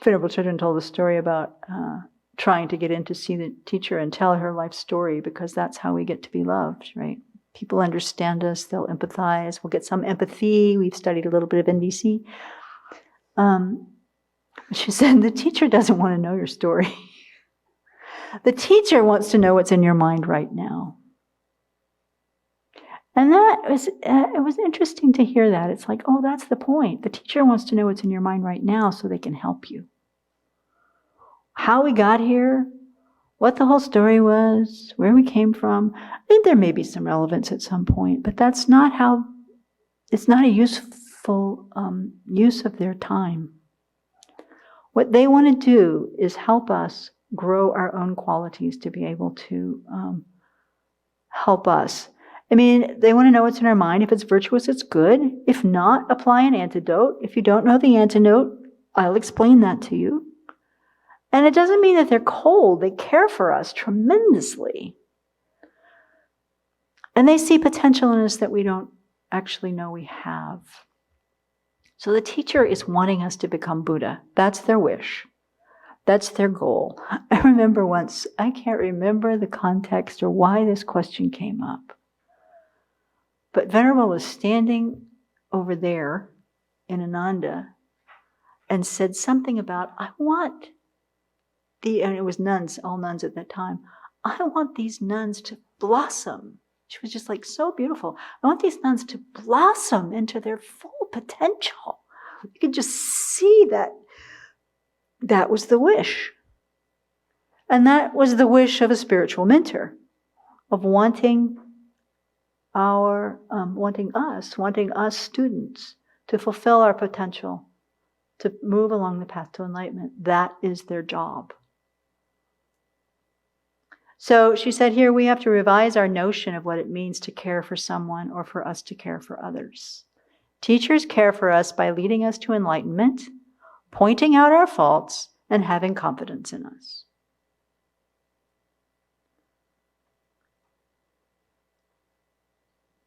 Venerable Children told a story about trying to get in to see the teacher and tell her life story, because that's how we get to be loved, right? People understand us, they'll empathize, we'll get some empathy. We've studied a little bit of NVC. She said, the teacher doesn't want to know your story. The teacher wants to know what's in your mind right now. And it was interesting to hear that. It's like, oh, that's the point. The teacher wants to know what's in your mind right now so they can help you. How we got here, what the whole story was, where we came from. I think there may be some relevance at some point, but it's not a useful full use of their time. What they want to do is help us grow our own qualities to be able to help us. I mean, they want to know what's in our mind. If it's virtuous, it's good. If not, apply an antidote. If you don't know the antidote, I'll explain that to you. And it doesn't mean that they're cold. They care for us tremendously. And they see potential in us that we don't actually know we have. So the teacher is wanting us to become Buddha. That's their wish. That's their goal. I remember once, I can't remember the context or why this question came up. But Venerable was standing over there in Ananda and said something about, and it was nuns, all nuns at that time, I want these nuns to blossom. She was just like so beautiful. I want these nuns to blossom into their full potential. You could just see that that was the wish. And that was the wish of a spiritual mentor, of wanting us students to fulfill our potential, to move along the path to enlightenment. That is their job. So she said here we have to revise our notion of what it means to care for someone or for us to care for others. Teachers care for us by leading us to enlightenment, pointing out our faults, and having confidence in us.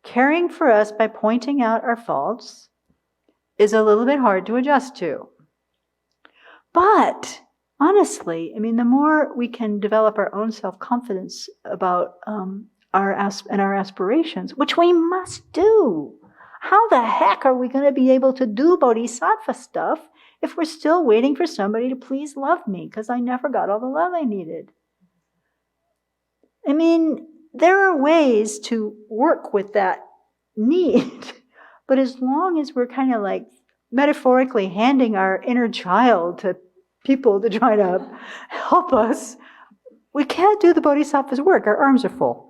Caring for us by pointing out our faults is a little bit hard to adjust to. But honestly, I mean, the more we can develop our own self-confidence about our aspirations, which we must do. How the heck are we going to be able to do bodhisattva stuff if we're still waiting for somebody to please love me because I never got all the love I needed? I mean, there are ways to work with that need, but as long as we're kind of like metaphorically handing our inner child to people to try to help us, we can't do the bodhisattva's work. Our arms are full.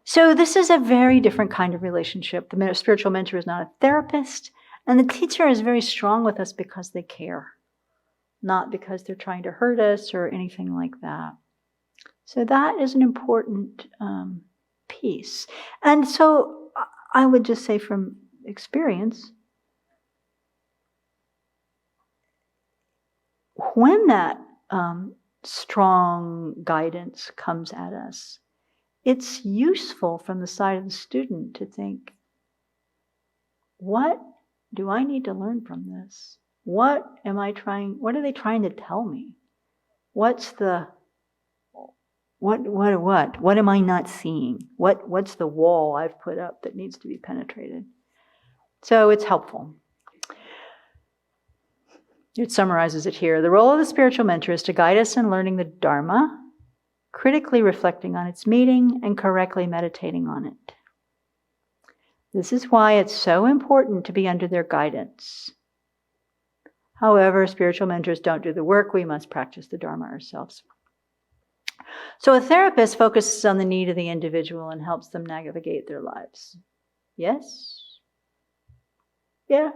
So this is a very different kind of relationship. The spiritual mentor is not a therapist, and the teacher is very strong with us because they care, not because they're trying to hurt us or anything like that. So that is an important piece. And so I would just say from experience, when that strong guidance comes at us, it's useful from the side of the student to think, what do I need to learn from this? What are they trying to tell me? What am I not seeing? What's the wall I've put up that needs to be penetrated? So it's helpful. It summarizes it here. The role of the spiritual mentor is to guide us in learning the Dharma, critically reflecting on its meaning and correctly meditating on it. This is why it's so important to be under their guidance. However, spiritual mentors don't do the work. We must practice the Dharma ourselves. So a therapist focuses on the need of the individual and helps them navigate their lives. Yes? Yeah.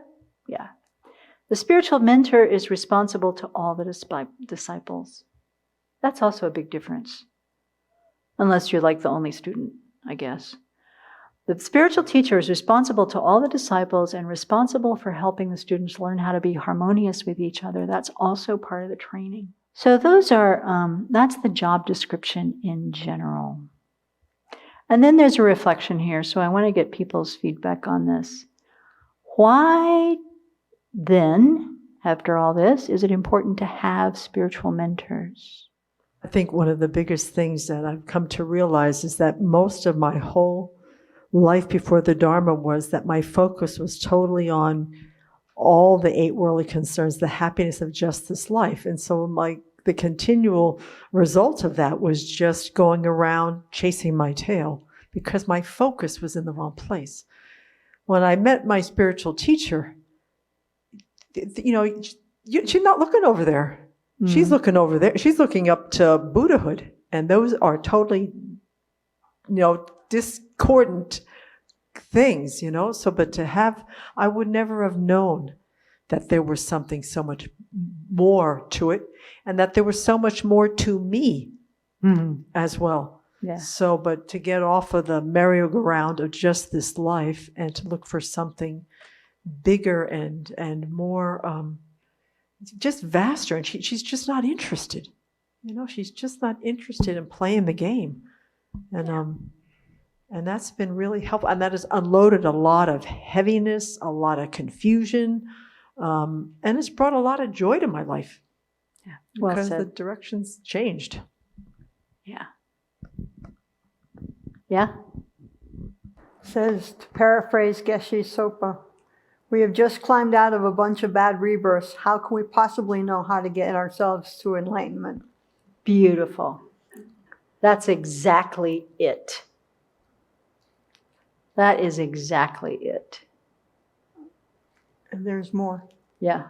The spiritual mentor is responsible to all the disciples. That's also a big difference. Unless you're like the only student, I guess. The spiritual teacher is responsible to all the disciples and responsible for helping the students learn how to be harmonious with each other. That's also part of the training. So those are, that's the job description in general. And then there's a reflection here, so I want to get people's feedback on this. Why then, after all this, is it important to have spiritual mentors? I think one of the biggest things that I've come to realize is that most of my whole life before the Dharma was that my focus was totally on all the 8 worldly concerns, the happiness of just this life. And so the continual result of that was just going around chasing my tail because my focus was in the wrong place. When I met my spiritual teacher, she's not looking over there. Mm-hmm. She's looking over there. She's looking up to Buddhahood. And those are totally, discordant things, you know. So, but I would never have known that there was something so much more to it, and that there was so much more to me as well. Yeah. So, but to get off of the merry-go-round of just this life and to look for something bigger and more, just vaster, and she's just not interested. You know, she's just not interested in playing the game, and that's been really helpful, and that has unloaded a lot of heaviness, a lot of confusion, and it's brought a lot of joy to my life. Yeah, well because said. the direction's changed. Yeah. Yeah. Says, to paraphrase Geshe Sopa, we have just climbed out of a bunch of bad rebirths. How can we possibly know how to get ourselves to enlightenment? Beautiful. That's exactly it. That is exactly it. And there's more. Yeah.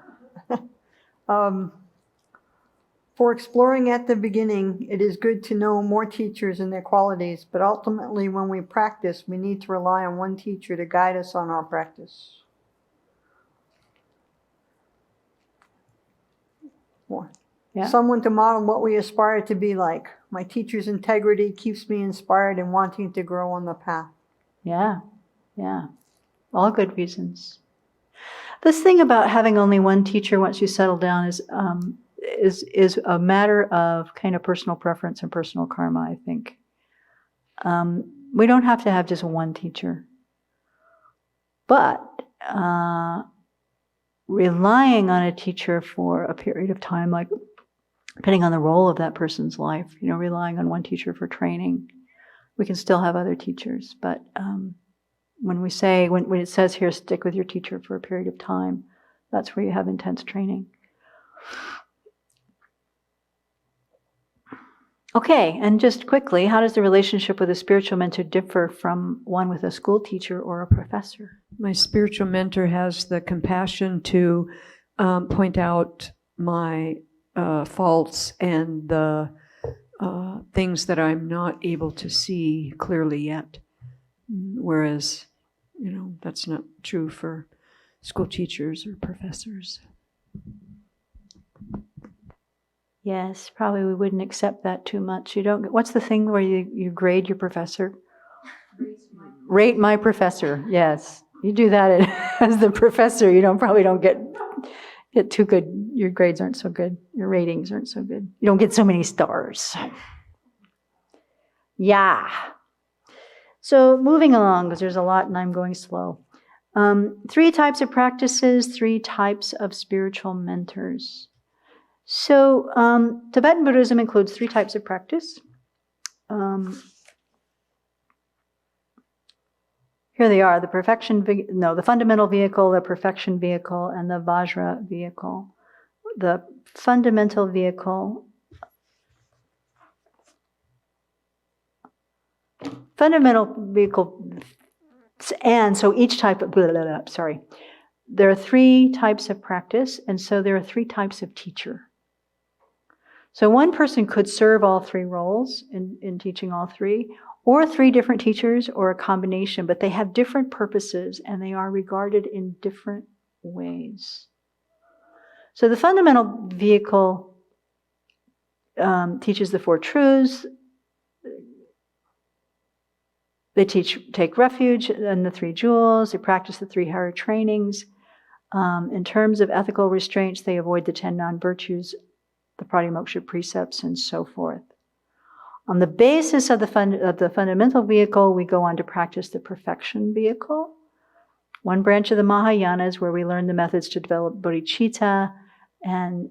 For exploring at the beginning, it is good to know more teachers and their qualities, but ultimately when we practice, we need to rely on one teacher to guide us on our practice. More. Yeah. Someone to model what we aspire to be like. My teacher's integrity keeps me inspired and wanting to grow on the path. Yeah. Yeah. All good reasons. This thing about having only one teacher once you settle down is a matter of kind of personal preference and personal karma, I think. We don't have to have just one teacher. But relying on a teacher for a period of time, like depending on the role of that person's life, you know, relying on one teacher for training, we can still have other teachers. But when it says here, stick with your teacher for a period of time, that's where you have intense training. Okay, and just quickly, how does the relationship with a spiritual mentor differ from one with a school teacher or a professor? My spiritual mentor has the compassion to point out my faults and the things that I'm not able to see clearly yet. Whereas, you know, that's not true for school teachers or professors. Yes, probably we wouldn't accept that too much. You don't. What's the thing where you grade your professor? Rate my professor. Yes, you do that as the professor. You probably don't get too good. Your grades aren't so good. Your ratings aren't so good. You don't get so many stars. Yeah. So moving along, because there's a lot and I'm going slow. 3 types of practices, 3 types of spiritual mentors. So Tibetan Buddhism includes 3 types of practice. Here they are, the fundamental vehicle, the perfection vehicle, and the Vajra vehicle. The fundamental vehicle, and so each type of, there are 3 types of practice, and so there are 3 types of teacher. So one person could serve all 3 roles in teaching all 3, or 3 different teachers, or a combination, but they have different purposes and they are regarded in different ways. So the fundamental vehicle teaches the 4 truths. They take refuge in the 3 jewels. They practice the 3 higher trainings. In terms of ethical restraints, they avoid the 10 non-virtues, the pratimoksha precepts, and so forth. On the basis of the fundamental vehicle, we go on to practice the perfection vehicle. One branch of the Mahayana is where we learn the methods to develop bodhicitta and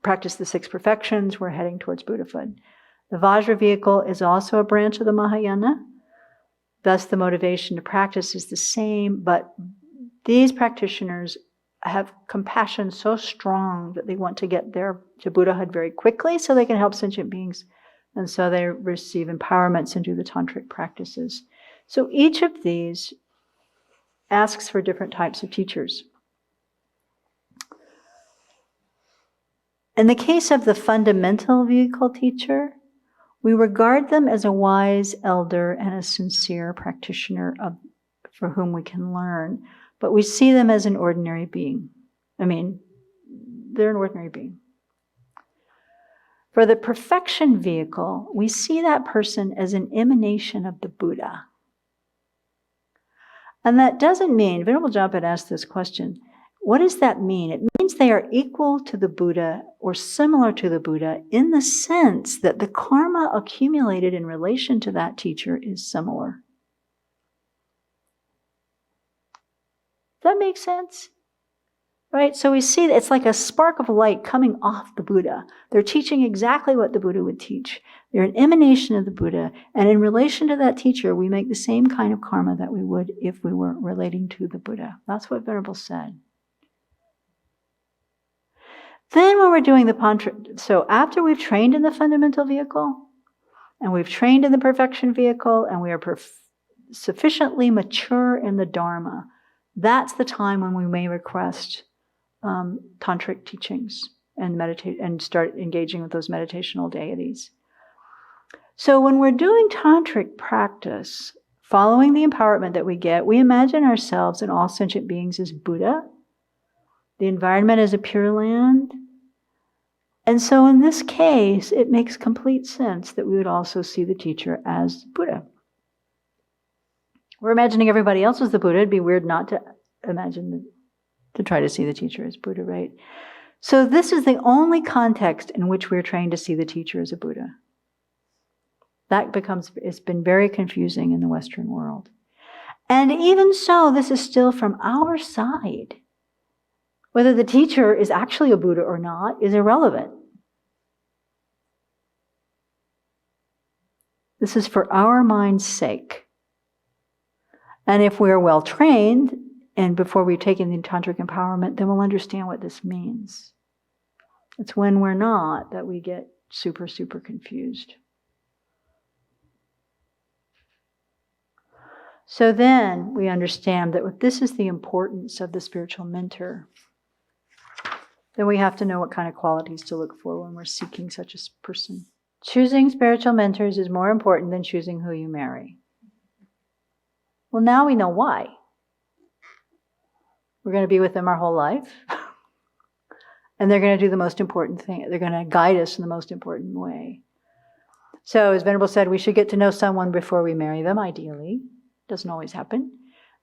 practice the 6 perfections. We're heading towards Buddhahood. The Vajra vehicle is also a branch of the Mahayana. Thus, the motivation to practice is the same, but these practitioners have compassion so strong that they want to get there to Buddhahood very quickly so they can help sentient beings. And so they receive empowerments and do the tantric practices. So each of these asks for different types of teachers. In the case of the fundamental vehicle teacher, we regard them as a wise elder and a sincere practitioner of for whom we can learn, but we see them as an ordinary being. I mean, they're an ordinary being. For the perfection vehicle, we see that person as an emanation of the Buddha. And that doesn't mean, Venerable Japa had asked this question, what does that mean? It means they are equal to the Buddha or similar to the Buddha in the sense that the karma accumulated in relation to that teacher is similar. Does that make sense? Right? So we see that it's like a spark of light coming off the Buddha. They're teaching exactly what the Buddha would teach. They're an emanation of the Buddha. And in relation to that teacher, we make the same kind of karma that we would if we were relating to the Buddha. That's what Venerable said. Then when we're doing the Pantra, so after we've trained in the fundamental vehicle, and we've trained in the perfection vehicle, and we are sufficiently mature in the Dharma, that's the time when we may request tantric teachings and meditate and start engaging with those meditational deities. So when we're doing tantric practice, following the empowerment that we get, we imagine ourselves and all sentient beings as Buddha, the environment as a pure land. And so in this case, it makes complete sense that we would also see the teacher as Buddha. We're imagining everybody else as the Buddha. It'd be weird not to imagine, to try to see the teacher as Buddha, right? So this is the only context in which we're trained to see the teacher as a Buddha. It's been very confusing in the Western world. And even so, this is still from our side. Whether the teacher is actually a Buddha or not is irrelevant. This is for our mind's sake. And if we're well trained, and before we've taken the tantric empowerment, then we'll understand what this means. It's when we're not that we get super, super confused. So then we understand that this is the importance of the spiritual mentor. Then we have to know what kind of qualities to look for when we're seeking such a person. Choosing spiritual mentors is more important than choosing who you marry. Well, now we know why. We're going to be with them our whole life. And they're going to do the most important thing. They're going to guide us in the most important way. So as Venerable said, we should get to know someone before we marry them, ideally. Doesn't always happen.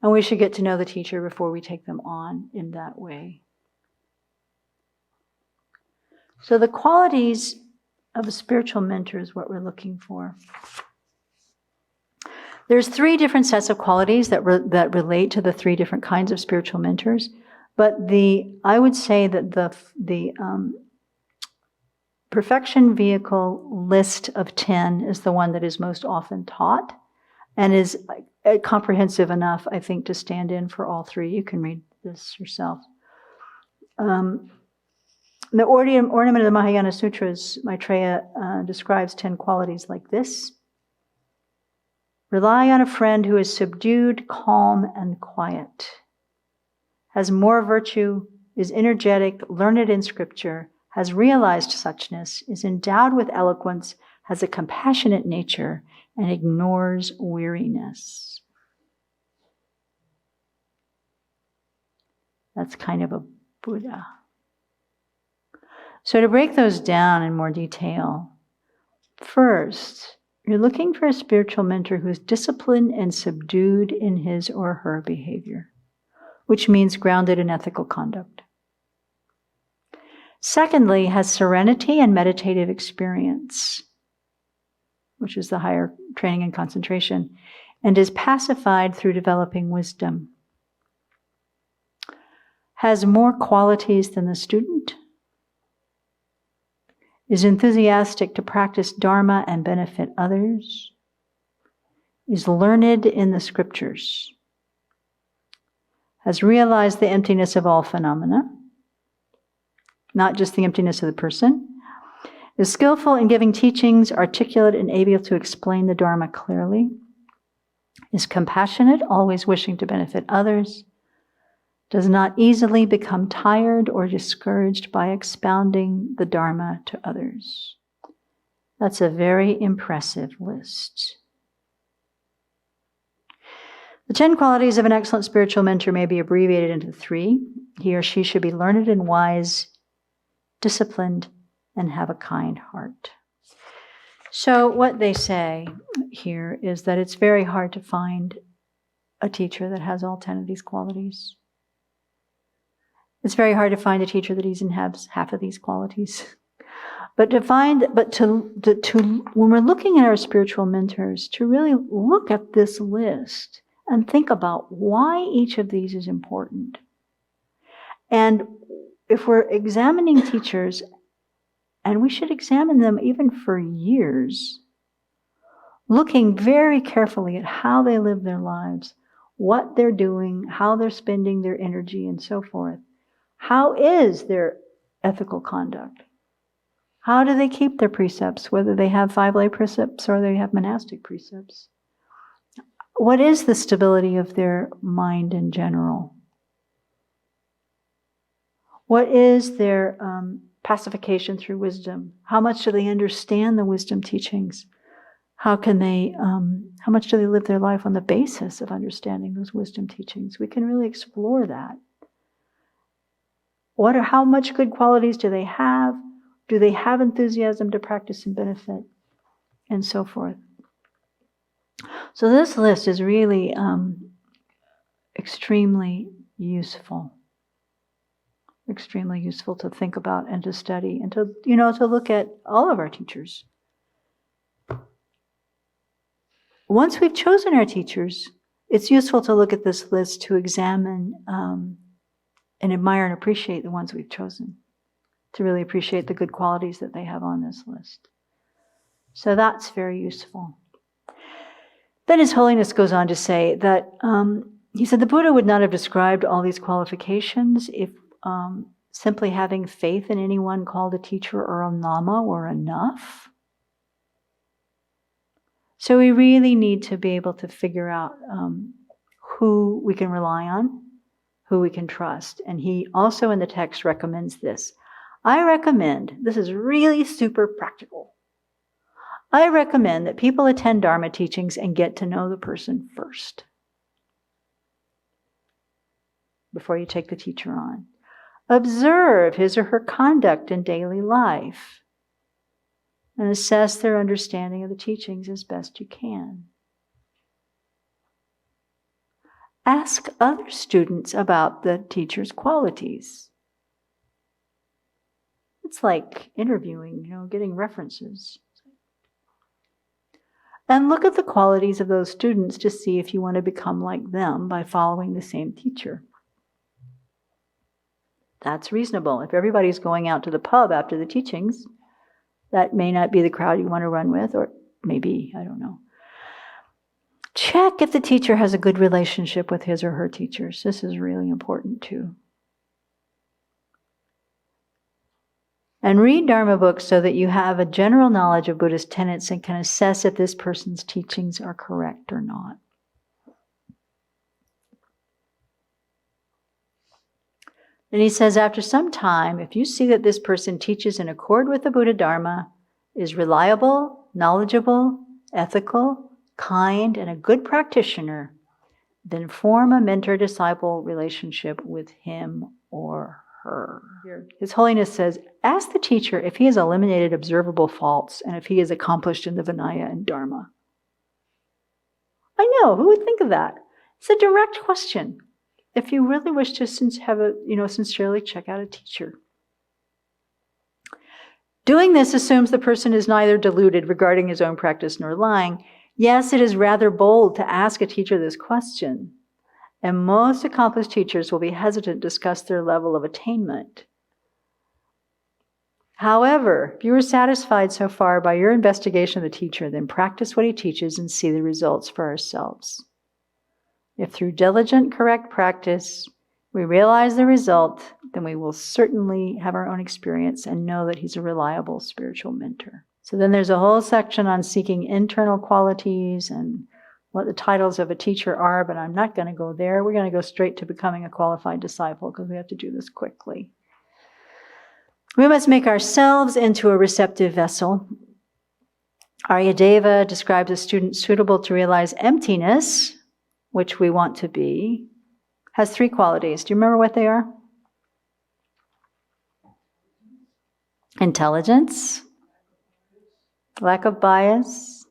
And we should get to know the teacher before we take them on in that way. So the qualities of a spiritual mentor is what we're looking for. There's 3 different sets of qualities that relate to the 3 different kinds of spiritual mentors. But I would say that the perfection vehicle list of 10 is the one that is most often taught and is comprehensive enough, I think, to stand in for all 3. You can read this yourself. The ornament of the Mahayana Sutras, Maitreya describes 10 qualities like this. Rely on a friend who is subdued, calm, and quiet, has more virtue, is energetic, learned in scripture, has realized suchness, is endowed with eloquence, has a compassionate nature, and ignores weariness. That's kind of a Buddha. So to break those down in more detail, first, you're looking for a spiritual mentor who is disciplined and subdued in his or her behavior, which means grounded in ethical conduct. Secondly, has serenity and meditative experience, which is the higher training and concentration, and is pacified through developing wisdom. Has more qualities than the student, is enthusiastic to practice Dharma and benefit others, is learned in the scriptures, has realized the emptiness of all phenomena, not just the emptiness of the person, is skillful in giving teachings, articulate and able to explain the Dharma clearly, is compassionate, always wishing to benefit others, does not easily become tired or discouraged by expounding the Dharma to others. That's a very impressive list. The 10 qualities of an excellent spiritual mentor may be abbreviated into 3. He or she should be learned and wise, disciplined, and have a kind heart. So what they say here is that it's very hard to find a teacher that has all 10 of these qualities. It's very hard to find a teacher that even has half of these qualities. But when we're looking at our spiritual mentors, to really look at this list and think about why each of these is important. And if we're examining teachers, and we should examine them even for years, looking very carefully at how they live their lives, what they're doing, how they're spending their energy, and so forth. How is their ethical conduct? How do they keep their precepts, whether they have 5 lay precepts or they have monastic precepts? What is the stability of their mind in general? What is their pacification through wisdom? How much do they understand the wisdom teachings? How much do they live their life on the basis of understanding those wisdom teachings? We can really explore that. How much good qualities do they have? Do they have enthusiasm to practice and benefit? And so forth. So this list is really extremely useful. Extremely useful to think about and to study and to look at all of our teachers. Once we've chosen our teachers, it's useful to look at this list to examine and admire and appreciate the ones we've chosen, to really appreciate the good qualities that they have on this list. So that's very useful. Then His Holiness goes on to say that, he said the Buddha would not have described all these qualifications if simply having faith in anyone called a teacher or a lama were enough. So we really need to be able to figure out who we can rely on, who we can trust. And he also in the text recommends this. I recommend, this is really super practical, I recommend that people attend Dharma teachings and get to know the person first before you take the teacher on. Observe his or her conduct in daily life and assess their understanding of the teachings as best you can. Ask other students about the teacher's qualities. It's like interviewing, getting references. And look at the qualities of those students to see if you want to become like them by following the same teacher. That's reasonable. If everybody's going out to the pub after the teachings, that may not be the crowd you want to run with, or maybe, I don't know. Check if the teacher has a good relationship with his or her teachers. This is really important too. And read Dharma books so that you have a general knowledge of Buddhist tenets and can assess if this person's teachings are correct or not. And he says, after some time, if you see that this person teaches in accord with the Buddha Dharma, is reliable, knowledgeable, ethical, kind, and a good practitioner, then form a mentor-disciple relationship with him or her. His Holiness says, ask the teacher if he has eliminated observable faults and if he is accomplished in the Vinaya and Dharma. I know, who would think of that? It's a direct question. If you really wish to sincerely check out a teacher. Doing this assumes the person is neither deluded regarding his own practice nor lying. Yes, it is rather bold to ask a teacher this question, and most accomplished teachers will be hesitant to discuss their level of attainment. However, if you are satisfied so far by your investigation of the teacher, then practice what he teaches and see the results for ourselves. If through diligent, correct practice we realize the result, then we will certainly have our own experience and know that he's a reliable spiritual mentor. So then there's a whole section on seeking internal qualities and what the titles of a teacher are, but I'm not going to go there. We're going to go straight to becoming a qualified disciple because we have to do this quickly. We must make ourselves into a receptive vessel. Aryadeva describes a student suitable to realize emptiness which we want to be, has 3 qualities. Do you remember what they are? Intelligence, lack of bias,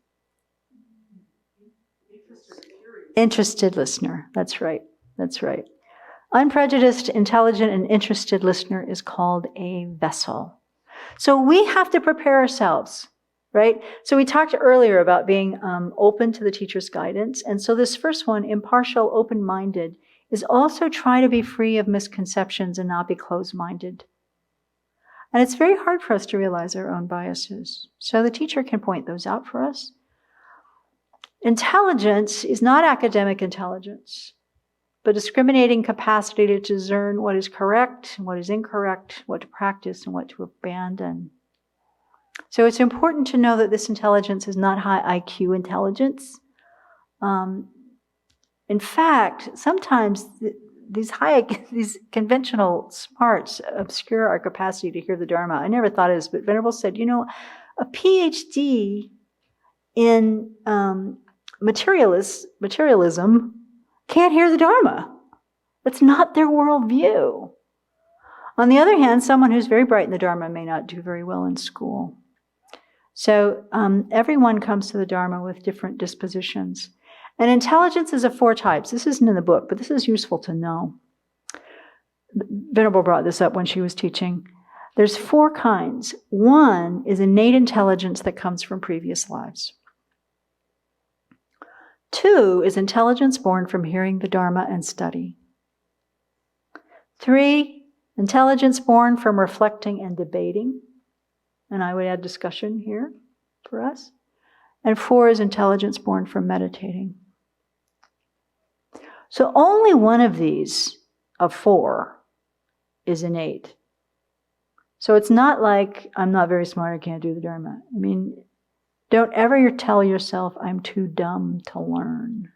interested listener. That's right. That's right. Unprejudiced, intelligent, and interested listener is called a vessel. So we have to prepare ourselves, right? So we talked earlier about being open to the teacher's guidance. And so this first one, impartial, open-minded, is also try to be free of misconceptions and not be closed-minded. And it's very hard for us to realize our own biases. So the teacher can point those out for us. Intelligence is not academic intelligence, but discriminating capacity to discern what is correct and what is incorrect, what to practice and what to abandon. So it's important to know that this intelligence is not high IQ intelligence. In fact, sometimes these conventional smarts obscure our capacity to hear the Dharma. I never thought of this, but Venerable said, a PhD in materialism can't hear the Dharma. That's not their worldview. On the other hand, someone who's very bright in the Dharma may not do very well in school. So everyone comes to the Dharma with different dispositions. And intelligence is of 4 types. This isn't in the book, but this is useful to know. Venerable brought this up when she was teaching. There's 4 kinds. One is innate intelligence that comes from previous lives. 2 is intelligence born from hearing the Dharma and study. 3, intelligence born from reflecting and debating. And I would add discussion here for us. And 4 is intelligence born from meditating. So only one of these, of 4, is innate. So it's not like, I'm not very smart, I can't do the Dharma. I mean, don't ever tell yourself, I'm too dumb to learn.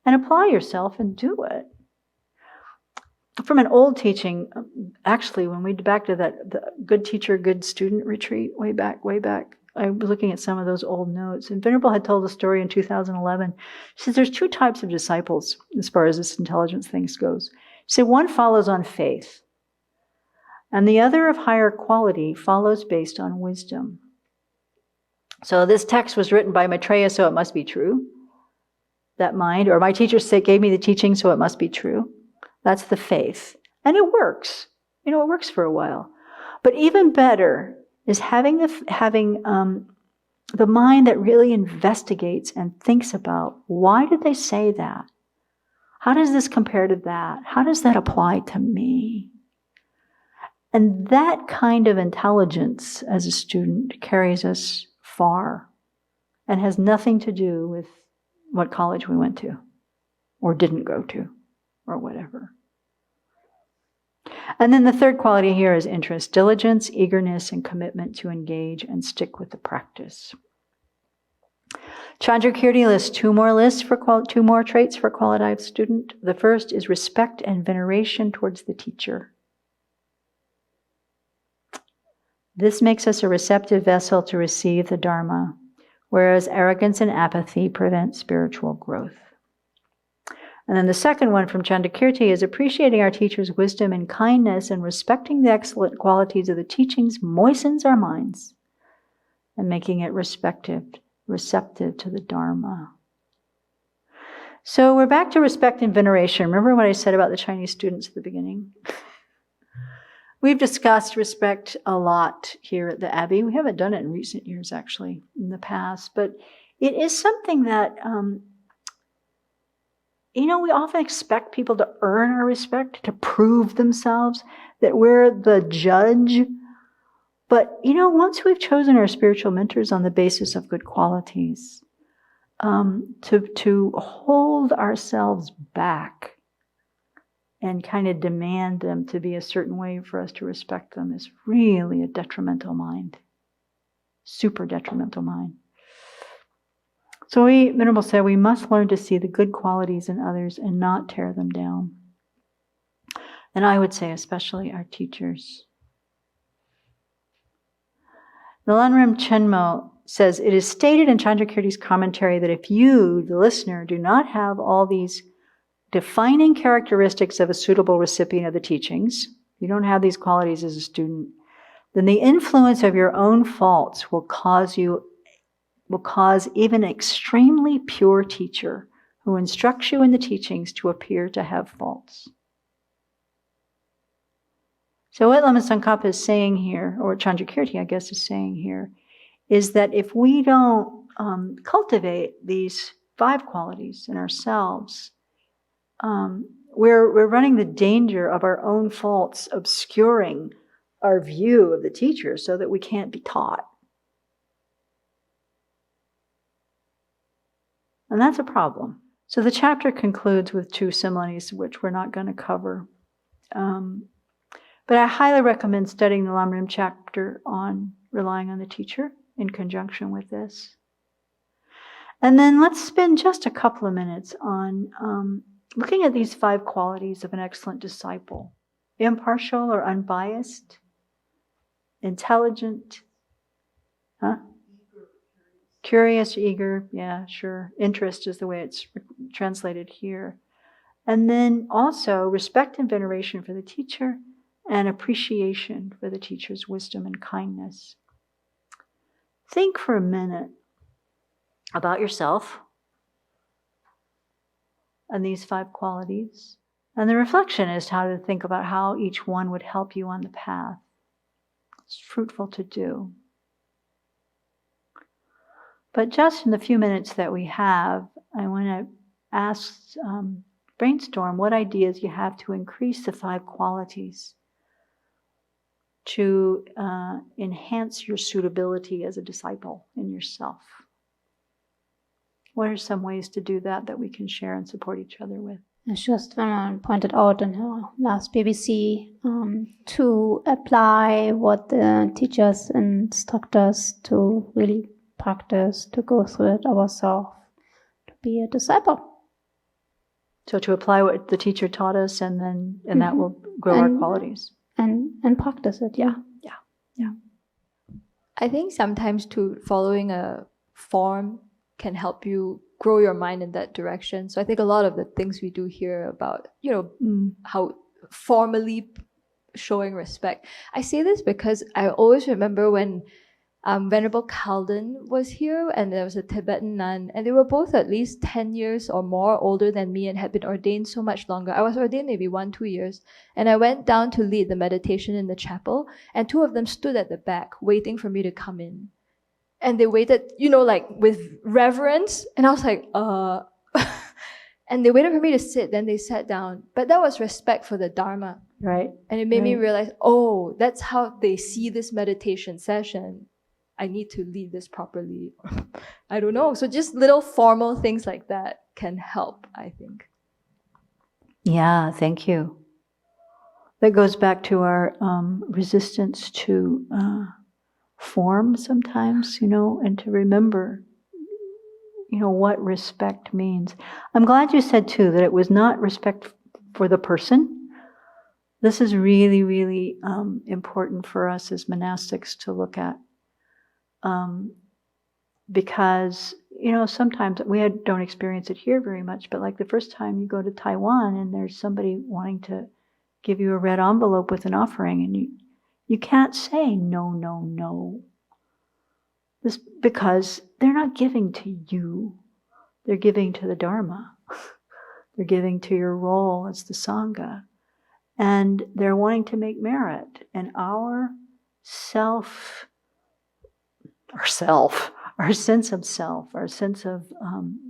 And apply yourself and do it. From an old teaching, actually, when we back to the good teacher, good student retreat way back, I was looking at some of those old notes, and Venerable had told a story in 2011. She says there's 2 types of disciples as far as this intelligence thing goes. She said one follows on faith, and the other of higher quality follows based on wisdom. So this text was written by Maitreya, so it must be true. That mind, or my teacher gave me the teaching, so it must be true. That's the faith. And it works. It works for a while. But even better is having the mind that really investigates and thinks about, why did they say that? How does this compare to that? How does that apply to me? And that kind of intelligence as a student carries us far and has nothing to do with what college we went to or didn't go to or whatever. And then the 3rd quality here is interest, diligence, eagerness, and commitment to engage and stick with the practice. Chandrakirti lists 2 more traits for qualified student. The first is respect and veneration towards the teacher. This makes us a receptive vessel to receive the Dharma, whereas arrogance and apathy prevent spiritual growth. And then the second one from Chandrakirti is appreciating our teacher's wisdom and kindness and respecting the excellent qualities of the teachings moistens our minds and making it receptive to the Dharma. So we're back to respect and veneration. Remember what I said about the Chinese students at the beginning? We've discussed respect a lot here at the Abbey. We haven't done it in recent years, actually, in the past. But it is something that, we often expect people to earn our respect, to prove themselves, that we're the judge. But, once we've chosen our spiritual mentors on the basis of good qualities, to hold ourselves back and kind of demand them to be a certain way for us to respect them is really a detrimental mind. Super detrimental mind. So Venerable said, we must learn to see the good qualities in others and not tear them down. And I would say especially our teachers. The Lanrim Chenmo says, it is stated in Chandrakirti's commentary that if you, the listener, do not have all these defining characteristics of a suitable recipient of the teachings, you don't have these qualities as a student, then the influence of your own faults will cause even an extremely pure teacher who instructs you in the teachings to appear to have faults. So what Lama Tsongkhapa is saying here, or Chandrakirti, I guess, is saying here, is that if we don't cultivate these 5 qualities in ourselves, we're running the danger of our own faults obscuring our view of the teacher so that we can't be taught. And that's a problem. So the chapter concludes with 2 similes, which we're not going to cover. But I highly recommend studying the Lamrim chapter on relying on the teacher in conjunction with this. And then let's spend just a couple of minutes on looking at these 5 qualities of an excellent disciple. Impartial or unbiased, intelligent, curious, eager, yeah, sure. Interest is the way it's translated here. And then also respect and veneration for the teacher and appreciation for the teacher's wisdom and kindness. Think for a minute about yourself and these 5 qualities. And the reflection is how to think about how each one would help you on the path. It's fruitful to do. But just in the few minutes that we have, I want to brainstorm what ideas you have to increase the 5 qualities to enhance your suitability as a disciple in yourself. What are some ways to do that we can share and support each other with? As just pointed out in her last BBC, to apply what the teachers and instructors to really practice, to go through it ourselves, to be a disciple. So to apply what the teacher taught us, and that will grow our qualities. And practice it, yeah. I think sometimes following a form can help you grow your mind in that direction. So I think a lot of the things we do here about, how formally showing respect. I say this because I always remember when Venerable Kalden was here, and there was a Tibetan nun, and they were both at least 10 years or more older than me and had been ordained so much longer. I was ordained maybe 1-2 years, and I went down to lead the meditation in the chapel, and 2 of them stood at the back waiting for me to come in. And they waited, like with reverence, and I was like, and they waited for me to sit, then they sat down. But that was respect for the Dharma. Right. And it made me realize, that's how they see this meditation session. I need to lead this properly. I don't know. So just little formal things like that can help, I think. Yeah, thank you. That goes back to our resistance to form sometimes, and to remember, what respect means. I'm glad you said too that it was not respect for the person. This is really, really important for us as monastics to look at. Because, sometimes we don't experience it here very much, but like the first time you go to Taiwan and there's somebody wanting to give you a red envelope with an offering, and you can't say no. This because they're not giving to you. They're giving to the Dharma. They're giving to your role as the Sangha. And they're wanting to make merit. And our sense of self, our sense of,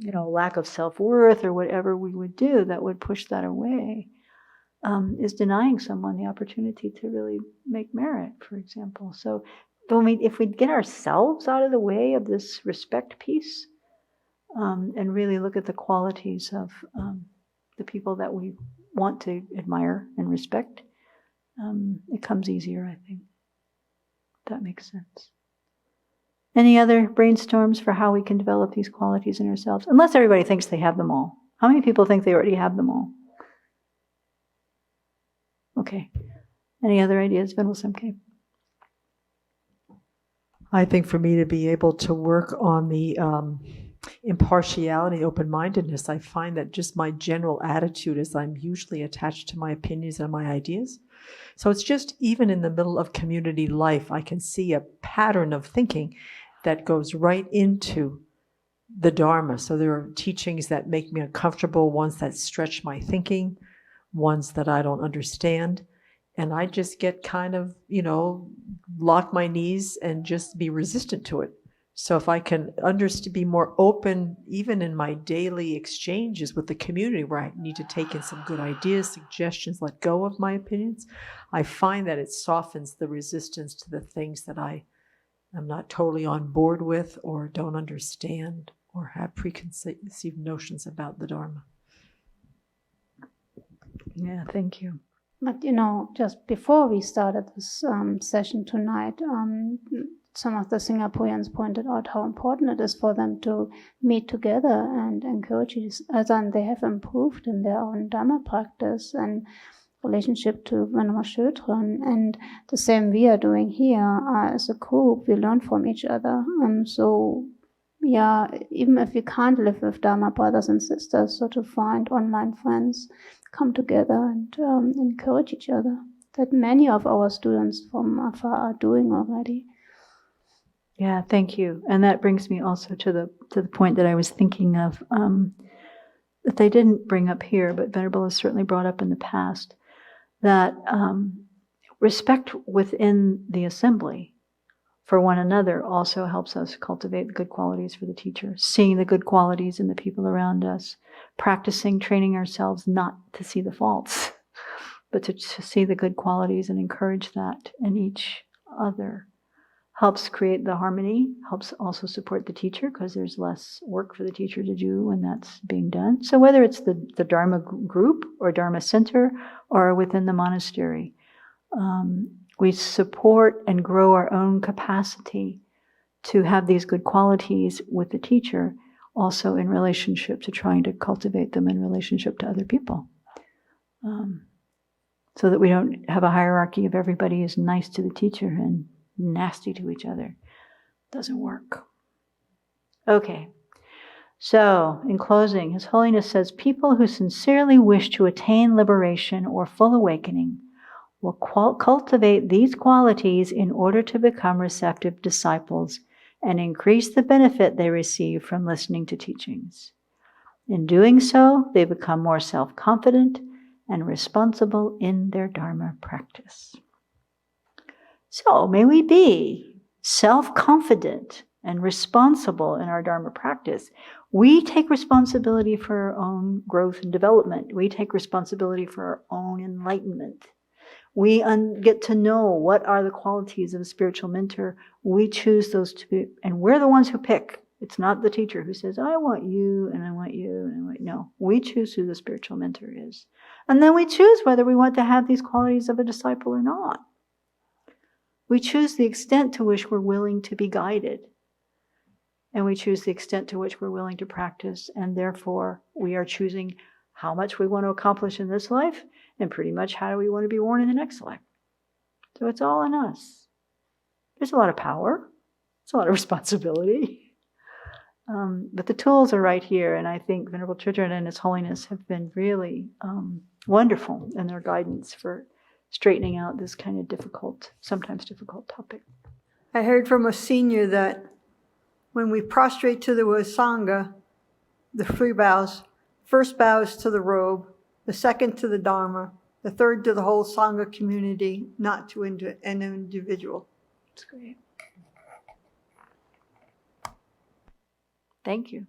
lack of self-worth or whatever we would do that would push that away, is denying someone the opportunity to really make merit, for example. So if we get ourselves out of the way of this respect piece, and really look at the qualities of the people that we want to admire and respect, it comes easier, I think. That makes sense. Any other brainstorms for how we can develop these qualities in ourselves? Unless everybody thinks they have them all. How many people think they already have them all? Okay. Any other ideas, Venerable Samkhya? I think for me to be able to work on the impartiality, open-mindedness, I find that just my general attitude is I'm usually attached to my opinions and my ideas. So it's just even in the middle of community life, I can see a pattern of thinking that goes right into the Dharma. So there are teachings that make me uncomfortable, ones that stretch my thinking, ones that I don't understand. And I just get kind of, lock my knees and just be resistant to it. So if I can be more open, even in my daily exchanges with the community where I need to take in some good ideas, suggestions, let go of my opinions, I find that it softens the resistance to the things that I am not totally on board with or don't understand or have preconceived notions about the Dharma. Yeah, thank you. But just before we started this session tonight, some of the Singaporeans pointed out how important it is for them to meet together and encourage each other, and they have improved in their own Dharma practice and relationship to Venerable children. And the same we are doing here as a group. We learn from each other. So yeah, even if we can't live with Dharma brothers and sisters, so to find online friends, come together and encourage each other. That many of our students from afar are doing already. Yeah, thank you. And that brings me also to the point that I was thinking of, that they didn't bring up here, but Venerable has certainly brought up in the past, that respect within the assembly for one another also helps us cultivate the good qualities for the teacher, seeing the good qualities in the people around us, practicing, training ourselves not to see the faults, but to see the good qualities and encourage that in each other. Helps create the harmony, helps also support the teacher because there's less work for the teacher to do when that's being done. So whether it's the Dharma group or Dharma center or within the monastery, we support and grow our own capacity to have these good qualities with the teacher, also in relationship to trying to cultivate them in relationship to other people. So that we don't have a hierarchy of everybody is nice to the teacher and nasty to each other. Doesn't work. Okay. So, in closing, His Holiness says, people who sincerely wish to attain liberation or full awakening will cultivate these qualities in order to become receptive disciples and increase the benefit they receive from listening to teachings. In doing so, they become more self-confident and responsible in their Dharma practice. So may we be self-confident and responsible in our Dharma practice. We take responsibility for our own growth and development. We take responsibility for our own enlightenment. We get to know what are the qualities of a spiritual mentor. We choose those to be, and we're the ones who pick. It's not the teacher who says, I want you, and I want you, and I want you. No, we choose who the spiritual mentor is. And then we choose whether we want to have these qualities of a disciple or not. We choose the extent to which we're willing to be guided. And we choose the extent to which we're willing to practice. And therefore, we are choosing how much we want to accomplish in this life and pretty much how do we want to be born in the next life. So it's all in us. There's a lot of power. It's a lot of responsibility. But the tools are right here. And I think Venerable Children and His Holiness have been really wonderful in their guidance for straightening out this kind of difficult, sometimes difficult topic. I heard from a senior that when we prostrate to the Sangha, the three bows, first bow is to the robe, the second to the Dharma, the third to the whole Sangha community, not to an individual. That's great. Thank you.